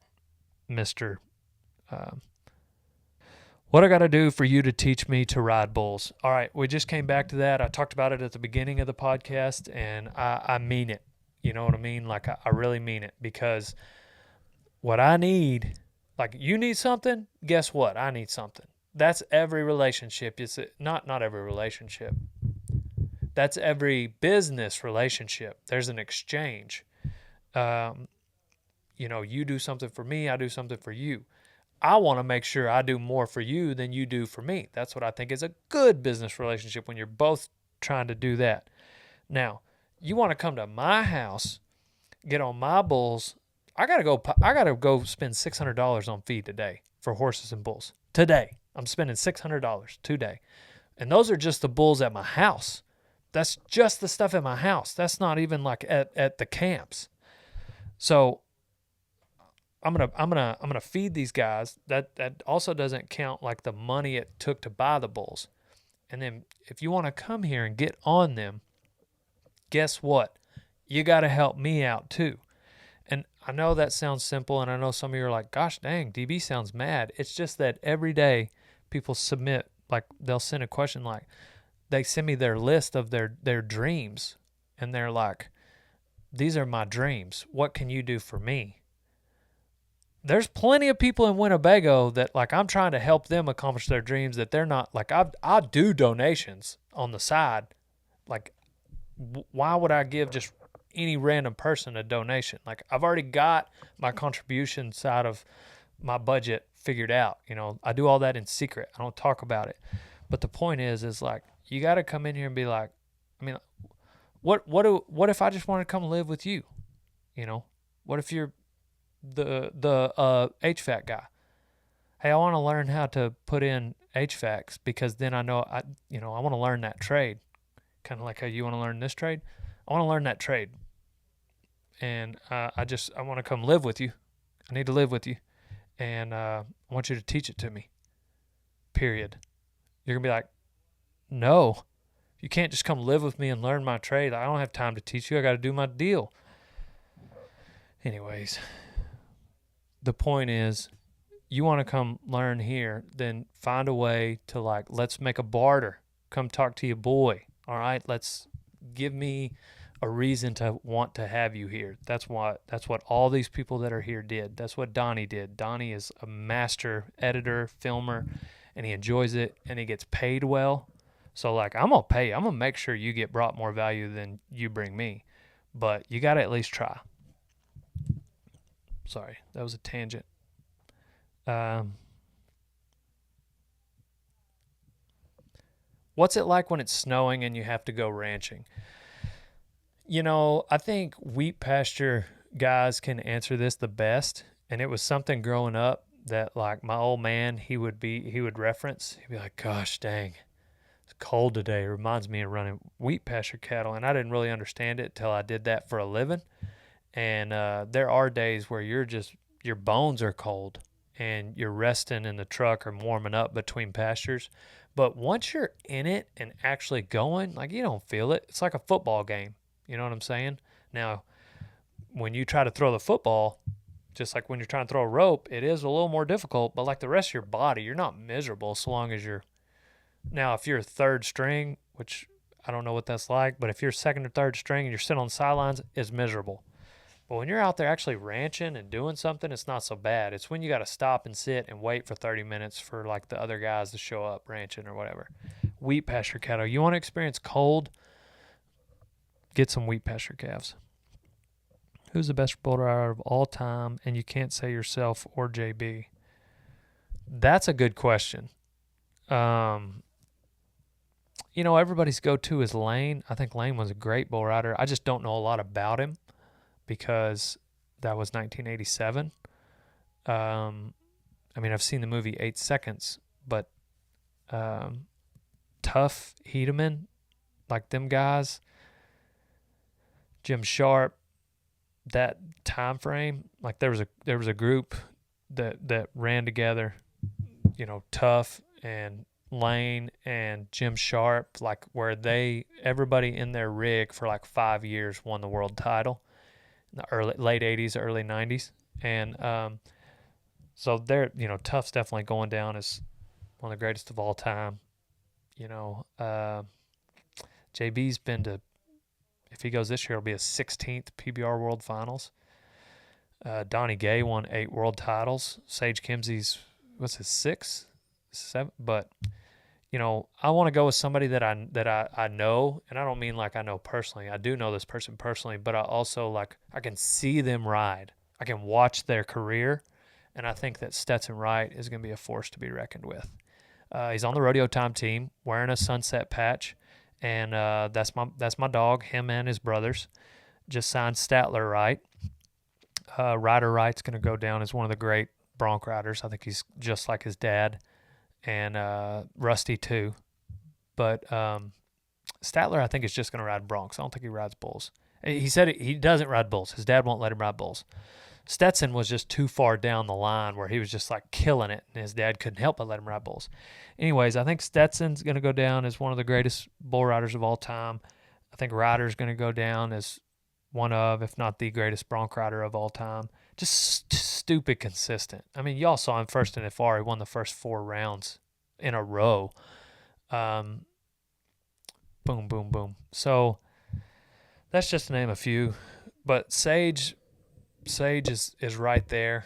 Mr. What I got to do for you to teach me to ride bulls? All right, we just came back to that. I talked about it at the beginning of the podcast, and I mean it. You know what I mean? Like, I really mean it, because what I need, like, you need something, guess what? I need something. That's every relationship. It's not every relationship. That's every business relationship. There's an exchange. You do something for me, I do something for you. I want to make sure I do more for you than you do for me. That's what I think is a good business relationship, when you're both trying to do that. Now, you want to come to my house, get on my bulls. I gotta go spend $600 on feed today for horses and bulls. Today, I'm spending $600 today. And those are just the bulls at my house. That's just the stuff at my house. That's not even like at the camps. So I'm gonna feed these guys. That also doesn't count like the money it took to buy the bulls. And then if you want to come here and get on them, guess what? You got to help me out too. And I know that sounds simple, and I know some of you are like, gosh dang, DB sounds mad. It's just that every day people submit, like they'll send a question, like they send me their list of their dreams, and they're like, these are my dreams. What can you do for me? There's plenty of people in Winnebago that, like, I'm trying to help them accomplish their dreams, that they're not, like, I do donations on the side. Like, why would I give just any random person a donation? Like, I've already got my contribution side of my budget figured out. I do all that in secret. I don't talk about it. But the point is like, you got to come in here and be like, I mean, what if I just want to come live with you? What if you're the HVAC guy? Hey, I want to learn how to put in HVACs, because then I know I want to learn that trade. Kind of like how you want to learn this trade. I want to learn that trade. And I want to come live with you. I need to live with you. And I want you to teach it to me. Period. You're going to be like, no, you can't just come live with me and learn my trade. I don't have time to teach you. I got to do my deal. Anyways, the point is, you want to come learn here, then find a way to, like, let's make a barter. Come talk to your boy. All right, let's give me a reason to want to have you here. That's what all these people that are here did. That's what Donnie did. Donnie is a master editor, filmer, and he enjoys it, and he gets paid well. So, like, I'm going to pay you. I'm going to make sure you get brought more value than you bring me. But you got to at least try. Sorry, that was a tangent. What's it like when it's snowing and you have to go ranching? I think wheat pasture guys can answer this the best. And it was something growing up that, like, my old man, he would reference. He'd be like, gosh dang, it's cold today. It reminds me of running wheat pasture cattle. And I didn't really understand it till I did that for a living. And there are days where your bones are cold and you're resting in the truck or warming up between pastures. But once you're in it and actually going, like, you don't feel it. It's like a football game. You know what I'm saying? Now, when you try to throw the football, just like when you're trying to throw a rope, it is a little more difficult. But like the rest of your body, you're not miserable so long as you're... Now, if you're third string, which I don't know what that's like, but if you're second or third string and you're sitting on the sidelines, it's miserable. But when you're out there actually ranching and doing something, it's not so bad. It's when you got to stop and sit and wait for 30 minutes for, like, the other guys to show up ranching or whatever. Wheat pasture cattle. You want to experience cold? Get some wheat pasture calves. Who's the best bull rider of all time? And you can't say yourself or JB. That's a good question. you know, everybody's go-to is Lane. I think Lane was a great bull rider. I just don't know a lot about him because that was 1987. I mean, I've seen the movie 8 Seconds, but Tough, Hedeman, like them guys, Jim Sharp, that time frame, like there was a group that ran together, you know, Tough and Lane and Jim Sharp, like where everybody in their rig for like 5 years won the world title in the late 80s, early 90s. And so they're, you know, Tough's definitely going down as one of the greatest of all time. You know, JB's been to, if he goes this year, it'll be his 16th PBR World Finals. Donnie Gay won 8 world titles. Sage Kimsey's, what's his, 6? 7? But, you know, I want to go with somebody that I know, and I don't mean like I know personally. I do know this person personally, but I also, like, I can see them ride. I can watch their career, and I think that Stetson Wright is going to be a force to be reckoned with. He's on the Rodeo Time team, wearing a sunset patch. And that's my dog, him and his brothers. Just signed Statler Wright. Ryder Wright's going to go down as one of the great bronc riders. I think he's just like his dad. And Rusty too. But Statler, I think, is just going to ride broncs. I don't think he rides bulls. He said he doesn't ride bulls. His dad won't let him ride bulls. Stetson was just too far down the line where he was just like killing it, and his dad couldn't help but let him ride bulls. Anyways, I think Stetson's going to go down as one of the greatest bull riders of all time. I think Ryder's going to go down as one of, if not the greatest bronc rider of all time. Just stupid consistent. I mean, y'all saw him first in FR. He won the first 4 rounds in a row. Boom, boom, boom. So that's just to name a few. But Sage is right there,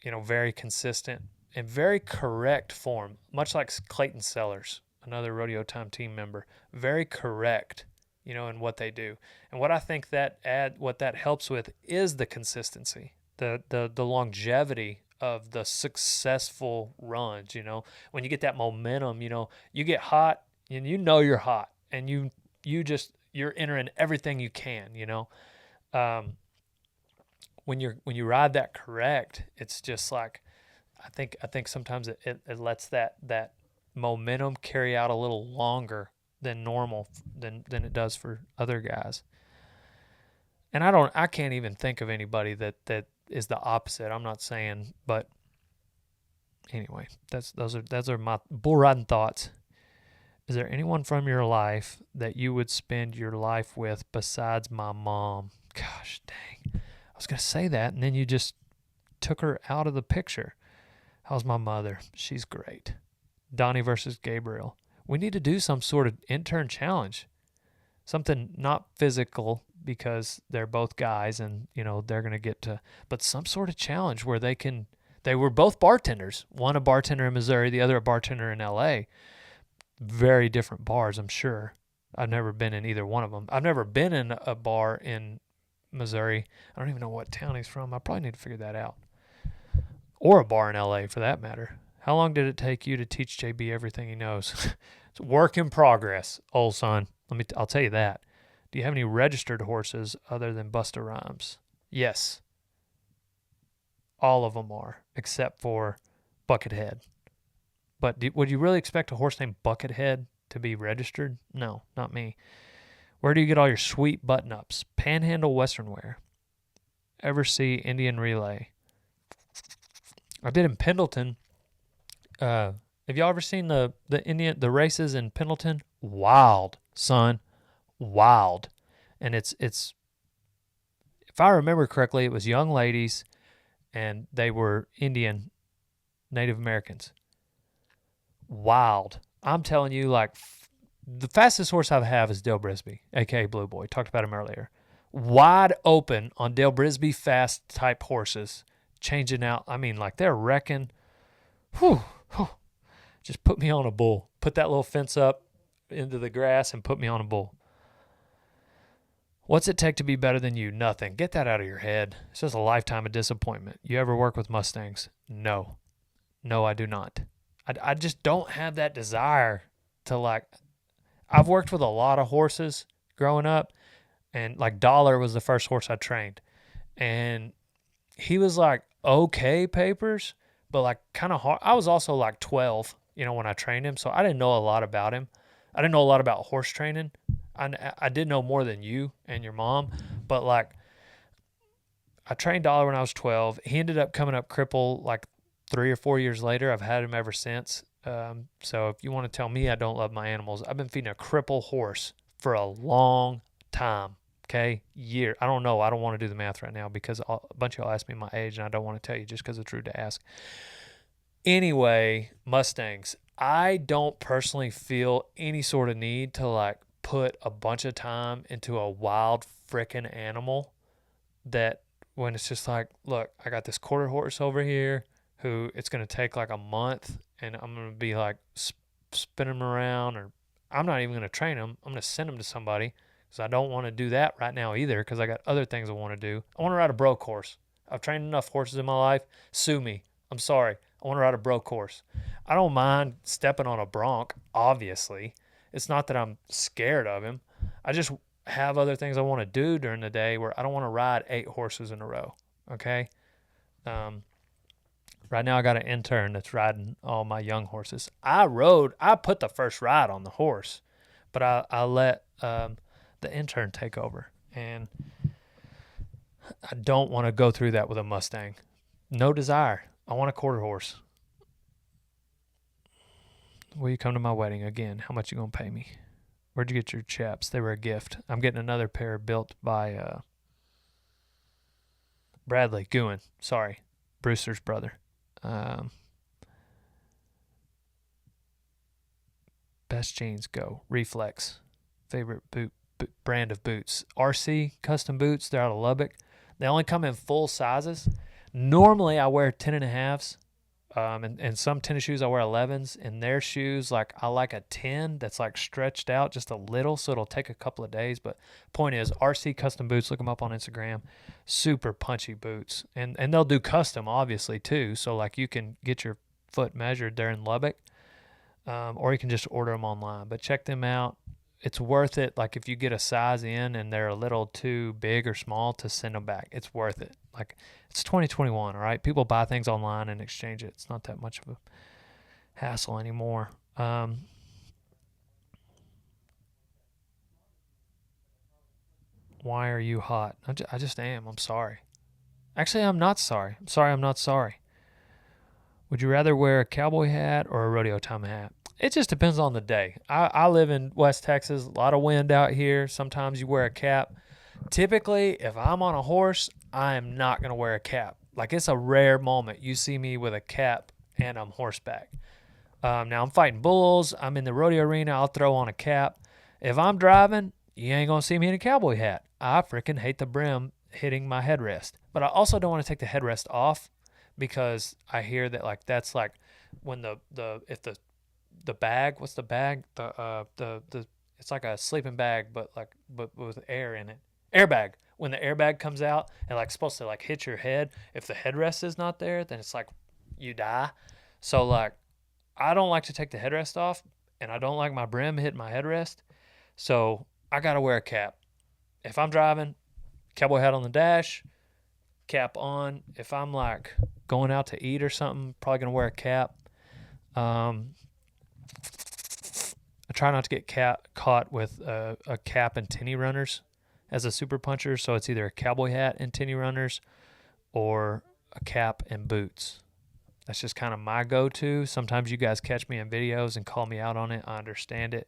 you know, very consistent and very correct form, much like Clayton Sellers, another Rodeo Time team member. Very correct, you know, in what they do. And what I think what that helps with is the consistency, the longevity of the successful runs, you know. When you get that momentum, you know, you get hot and you know you're hot, and you're entering everything you can, you know. When you ride that correct, it's just like, I think sometimes it lets that momentum carry out a little longer than normal than it does for other guys. And I can't even think of anybody that is the opposite. I'm not saying, but anyway, those are my bull riding thoughts. Is there anyone from your life that you would spend your life with besides my mom? Gosh dang. I was going to say that, and then you just took her out of the picture. How's my mother? She's great. Donnie versus Gabriel. We need to do some sort of intern challenge. Something not physical because they're both guys and, you know, they're going to get to, but some sort of challenge where they were both bartenders. One a bartender in Missouri, the other a bartender in LA. Very different bars, I'm sure. I've never been in either one of them. I've never been in a bar in Missouri. I don't even know what town he's from. I probably need to figure that out. Or a bar in LA for that matter. How long did it take you to teach JB everything he knows? It's a work in progress, old son. I'll tell you that. Do you have any registered horses other than Busta Rhymes? Yes. All of them are, except for Buckethead. But would you really expect a horse named Buckethead to be registered? No, not me. Where do you get all your sweet button-ups? Panhandle Western Wear. Ever see Indian Relay? I did in Pendleton. Have y'all ever seen the races in Pendleton? Wild, son. Wild. And it's if I remember correctly, it was young ladies and they were Indian, Native Americans. Wild. I'm telling you, like, the fastest horse I have is Dale Brisby, a.k.a. Blue Boy. Talked about him earlier. Wide open on Dale Brisby fast type horses. Changing out. I mean, like, they're wrecking. Whew. Just put me on a bull. Put that little fence up into the grass and put me on a bull. What's it take to be better than you? Nothing. Get that out of your head. It's just a lifetime of disappointment. You ever work with Mustangs? No. No, I do not. I just don't have that desire to, like, I've worked with a lot of horses growing up, and like Dollar was the first horse I trained, and he was like okay papers, but like kind of hard. I was also like 12, when I trained him, so I didn't know a lot about him. I didn't know a lot about horse training. I did know more than you and your mom, but like I trained Dollar when I was 12. He ended up coming up crippled like 3 or 4 years later. I've had him ever since. So if you want to tell me I don't love my animals, I've been feeding a cripple horse for a long time. Okay, year. I don't know. I don't want to do the math right now because a bunch of y'all ask me my age, and I don't want to tell you just because it's rude to ask. Anyway, Mustangs. I don't personally feel any sort of need to like put a bunch of time into a wild frickin' animal that when it's just like, look, I got this quarter horse over here who it's going to take like a month and I'm going to be like spinning him around, or I'm not even going to train him. I'm going to send him to somebody because I don't want to do that right now either because I got other things I want to do. I want to ride a broke horse. I've trained enough horses in my life. Sue me. I'm sorry. I want to ride a broke horse. I don't mind stepping on a bronc, obviously. It's not that I'm scared of him. I just have other things I want to do during the day where I don't want to ride 8 horses in a row, okay? Right now I got an intern that's riding all my young horses. I put the first ride on the horse, but I let the intern take over, and I don't want to go through that with a Mustang. No desire. I want a quarter horse. Will you come to my wedding again? How much you gonna pay me? Where'd you get your chaps? They were a gift. I'm getting another pair built by Bradley Gouen. Sorry, Brewster's brother. Best jeans, go. Reflex. Favorite brand of boots. RC custom boots. They're out of Lubbock. They only come in full sizes. Normally I wear 10.5s. And some tennis shoes I wear 11s, and their shoes, like I like a 10 that's like stretched out just a little, so it'll take a couple of days. But point is, RC Custom Boots, look them up on Instagram. Super punchy boots, and they'll do custom obviously too. So like you can get your foot measured there in Lubbock, or you can just order them online. But check them out. It's worth it. Like if you get a size in and they're a little too big or small, to send them back. It's worth it. Like it's 2021, all right? People buy things online and exchange it. It's not that much of a hassle anymore. Why are you hot? I just am. I'm sorry. Actually, I'm not sorry. I'm not sorry. Would you rather wear a cowboy hat or a rodeo time hat? It just depends on the day. I live in West Texas, a lot of wind out here. Sometimes you wear a cap. Typically, if I'm on a horse, I am not going to wear a cap. Like, it's a rare moment you see me with a cap and I'm horseback. Now, I'm fighting bulls. I'm in the rodeo arena. I'll throw on a cap. If I'm driving, you ain't going to see me in a cowboy hat. I freaking hate the brim hitting my headrest. But I also don't want to take the headrest off because I hear that, like, that's like when if the bag, what's the bag? It's like a sleeping bag, but with air in it. Airbag. When the airbag comes out and like supposed to like hit your head, if the headrest is not there, then it's like you die. So like I don't like to take the headrest off, and I don't like my brim hitting my headrest. So I gotta wear a cap. If I'm driving, cowboy hat on the dash, cap on. If I'm like going out to eat or something, probably gonna wear a cap. I try not to get caught with a cap and tinny runners as a super puncher, so it's either a cowboy hat and tinny runners or a cap and boots. That's just kind of my go-to. Sometimes you guys catch me in videos and call me out on it. I understand it.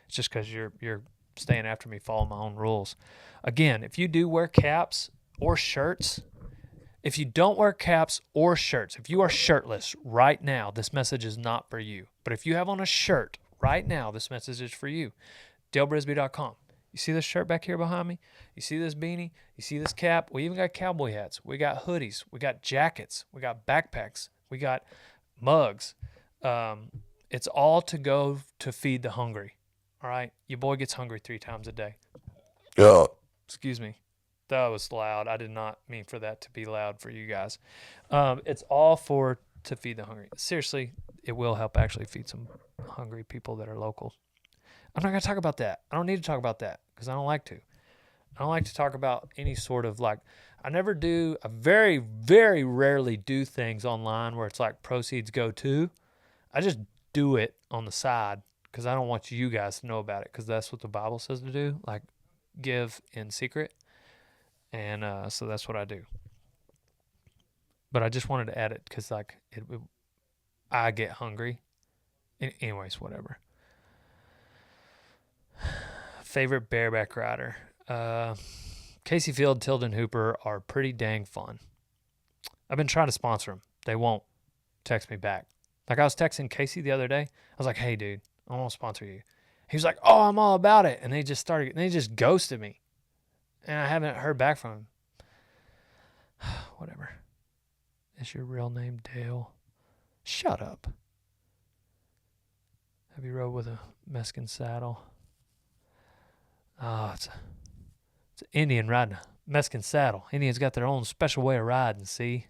It's just because you're staying after me, following my own rules. Again, if you do wear caps or shirts, if you don't wear caps or shirts, if you are shirtless right now, this message is not for you. But if you have on a shirt right now, this message is for you. DaleBrisby.com. You see this shirt back here behind me? You see this beanie? You see this cap? We even got cowboy hats. We got hoodies. We got jackets. We got backpacks. We got mugs. It's all to go to feed the hungry. All right? Your boy gets hungry 3 times a day. Yeah. Excuse me. That was loud. I did not mean for that to be loud for you guys. It's all to feed the hungry. Seriously, it will help actually feed some hungry people that are local. I'm not going to talk about that. I don't need to talk about that because I don't like to. I don't like to talk about any sort of like, I very, very rarely do things online where it's like proceeds go to. I just do it on the side because I don't want you guys to know about it because that's what the Bible says to do, like give in secret. And so that's what I do. But I just wanted to add it because like I get hungry. Anyways, whatever. Favorite bareback rider. Casey Field, Tilden Hooper are pretty dang fun. I've been trying to sponsor them. They won't text me back. Like I was texting Casey the other day. I was like, hey, dude, I want to sponsor you. He was like, oh, I'm all about it. And they just ghosted me. And I haven't heard back from him. Whatever. Is your real name Dale? Shut up. Have you rode with a Mexican saddle? Oh, it's an Indian riding a Mexican saddle. Indians got their own special way of riding, see?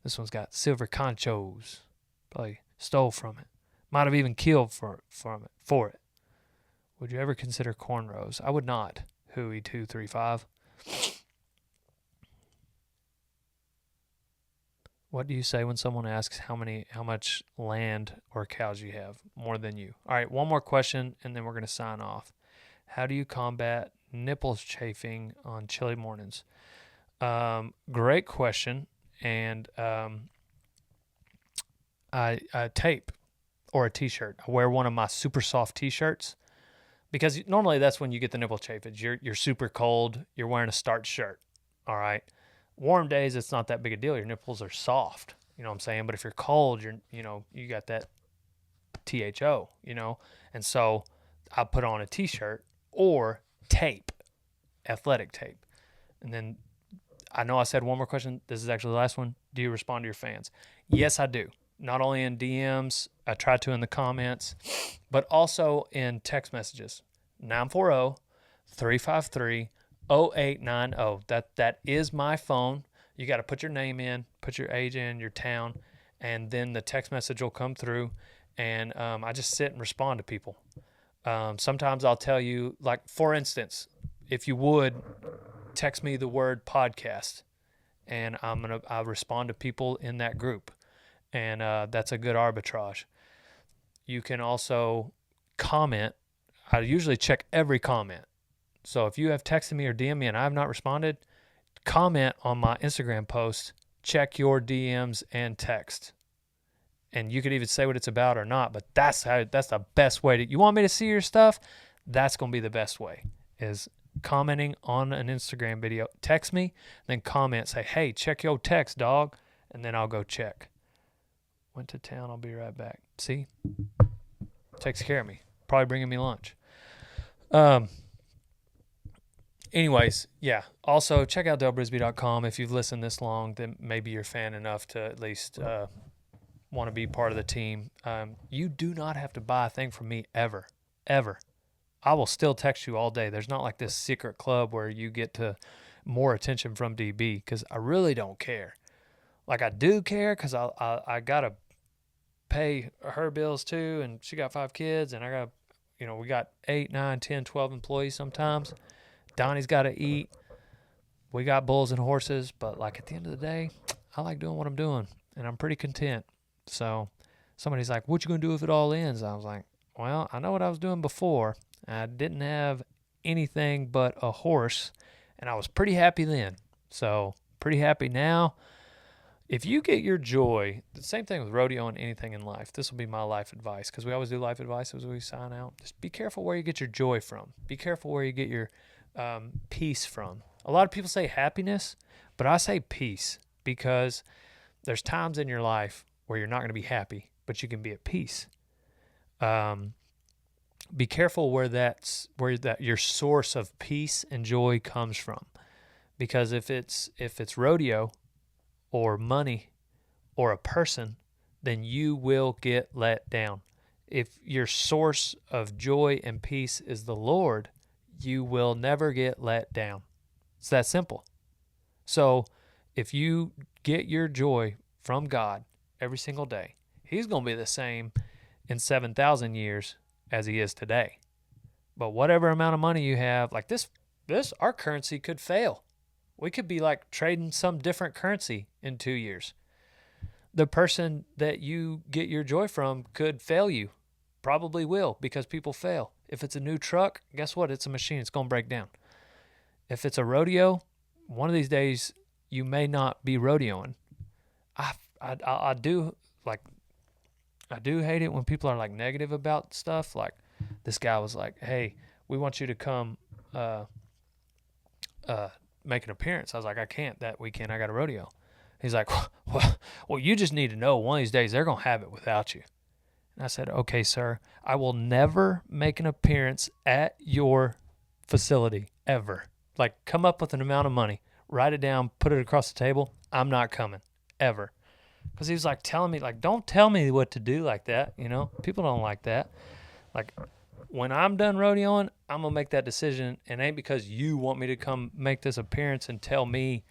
This one's got silver conchos. Probably stole from it. Might have even killed for it. Would you ever consider cornrows? I would not. Huey235. What do you say when someone asks how much land or cows you have? More than you. All right, one more question, and then we're going to sign off. How do you combat nipples chafing on chilly mornings? Great question. And I tape or a T-shirt. I wear one of my super soft T-shirts because normally that's when you get the nipple chafage. You're super cold. You're wearing a starched shirt. All right. Warm days, it's not that big a deal. Your nipples are soft. You know what I'm saying? But if you're cold, you got that THO, And so I put on a T-shirt or tape, athletic tape. And then I know I said one more question. This is actually the last one. Do you respond to your fans? Yes, I do. Not only in DMs, I try to in the comments, but also in text messages. 940-353-0890. That is my phone. You got to put your name in, put your age in, your town, and then the text message will come through, and I just sit and respond to people. Sometimes I'll tell you, like, for instance, if you would, text me the word podcast, and I'll respond to people in that group, and that's a good arbitrage. You can also comment. I usually check every comment. So if you have texted me or DM me and I have not responded, comment on my Instagram post, check your DMs and text. And you could even say what it's about or not, but that's the best way you want me to see your stuff? That's going to be the best way, is commenting on an Instagram video. Text me, then comment, say, hey, check your text, dog, and then I'll go check. Went to town, I'll be right back. See? Takes care of me. Probably bringing me lunch. Anyways, yeah. Also, check out dalebrisby.com. If you've listened this long, then maybe you're fan enough to at least want to be part of the team. You do not have to buy a thing from me ever. I will still text you all day. There's not like this secret club where you get to more attention from DB because I really don't care. Like, I do care because I got to pay her bills too, and she got 5 kids, and I got, we got 8, 9, 10, 12 employees sometimes. Donnie's got to eat. We got bulls and horses, but like at the end of the day, I like doing what I'm doing, and I'm pretty content. So somebody's like, what you going to do if it all ends? I was like, well, I know what I was doing before. I didn't have anything but a horse, and I was pretty happy then. So pretty happy now. If you get your joy, the same thing with rodeo and anything in life, this will be my life advice, because we always do life advice as we sign out. Just be careful where you get your joy from. Be careful where you get your peace from. A lot of people say happiness, but I say peace, because there's times in your life where you're not going to be happy, but you can be at peace. Be careful where your source of peace and joy comes from, because if it's rodeo or money or a person, then you will get let down. If your source of joy and peace is the Lord, you will never get let down. It's that simple. So if you get your joy from God every single day, He's going to be the same in 7,000 years as He is today. But whatever amount of money you have, like this, our currency could fail. We could be like trading some different currency in 2 years. The person that you get your joy from could fail you. Probably will, because people fail. If it's a new truck, guess what? It's a machine. It's going to break down. If it's a rodeo, one of these days you may not be rodeoing. I do hate it when people are like negative about stuff. Like this guy was like, "Hey, we want you to come make an appearance." I was like, "I can't that weekend. I got a rodeo." He's like, well, you just need to know one of these days they're going to have it without you. And I said, "Okay, sir, I will never make an appearance at your facility ever. Like, come up with an amount of money, write it down, put it across the table. I'm not coming ever." Because he was like telling me, like, don't tell me what to do like that. You know, people don't like that. Like, when I'm done rodeoing, I'm going to make that decision. And it ain't because you want me to come make this appearance and tell me.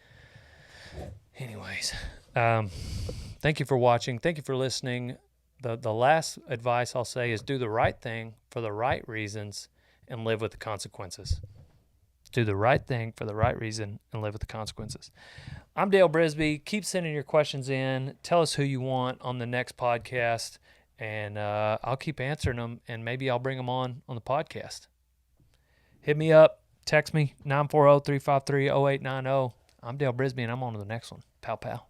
Anyways, thank you for watching. Thank you for listening. The last advice I'll say is do the right thing for the right reasons and live with the consequences. Do the right thing for the right reason and live with the consequences. I'm Dale Brisby. Keep sending your questions in. Tell us who you want on the next podcast, and I'll keep answering them, and maybe I'll bring them on the podcast. Hit me up. Text me, 940-353-0890. I'm Dale Brisby, and I'm on to the next one. Pow, pow.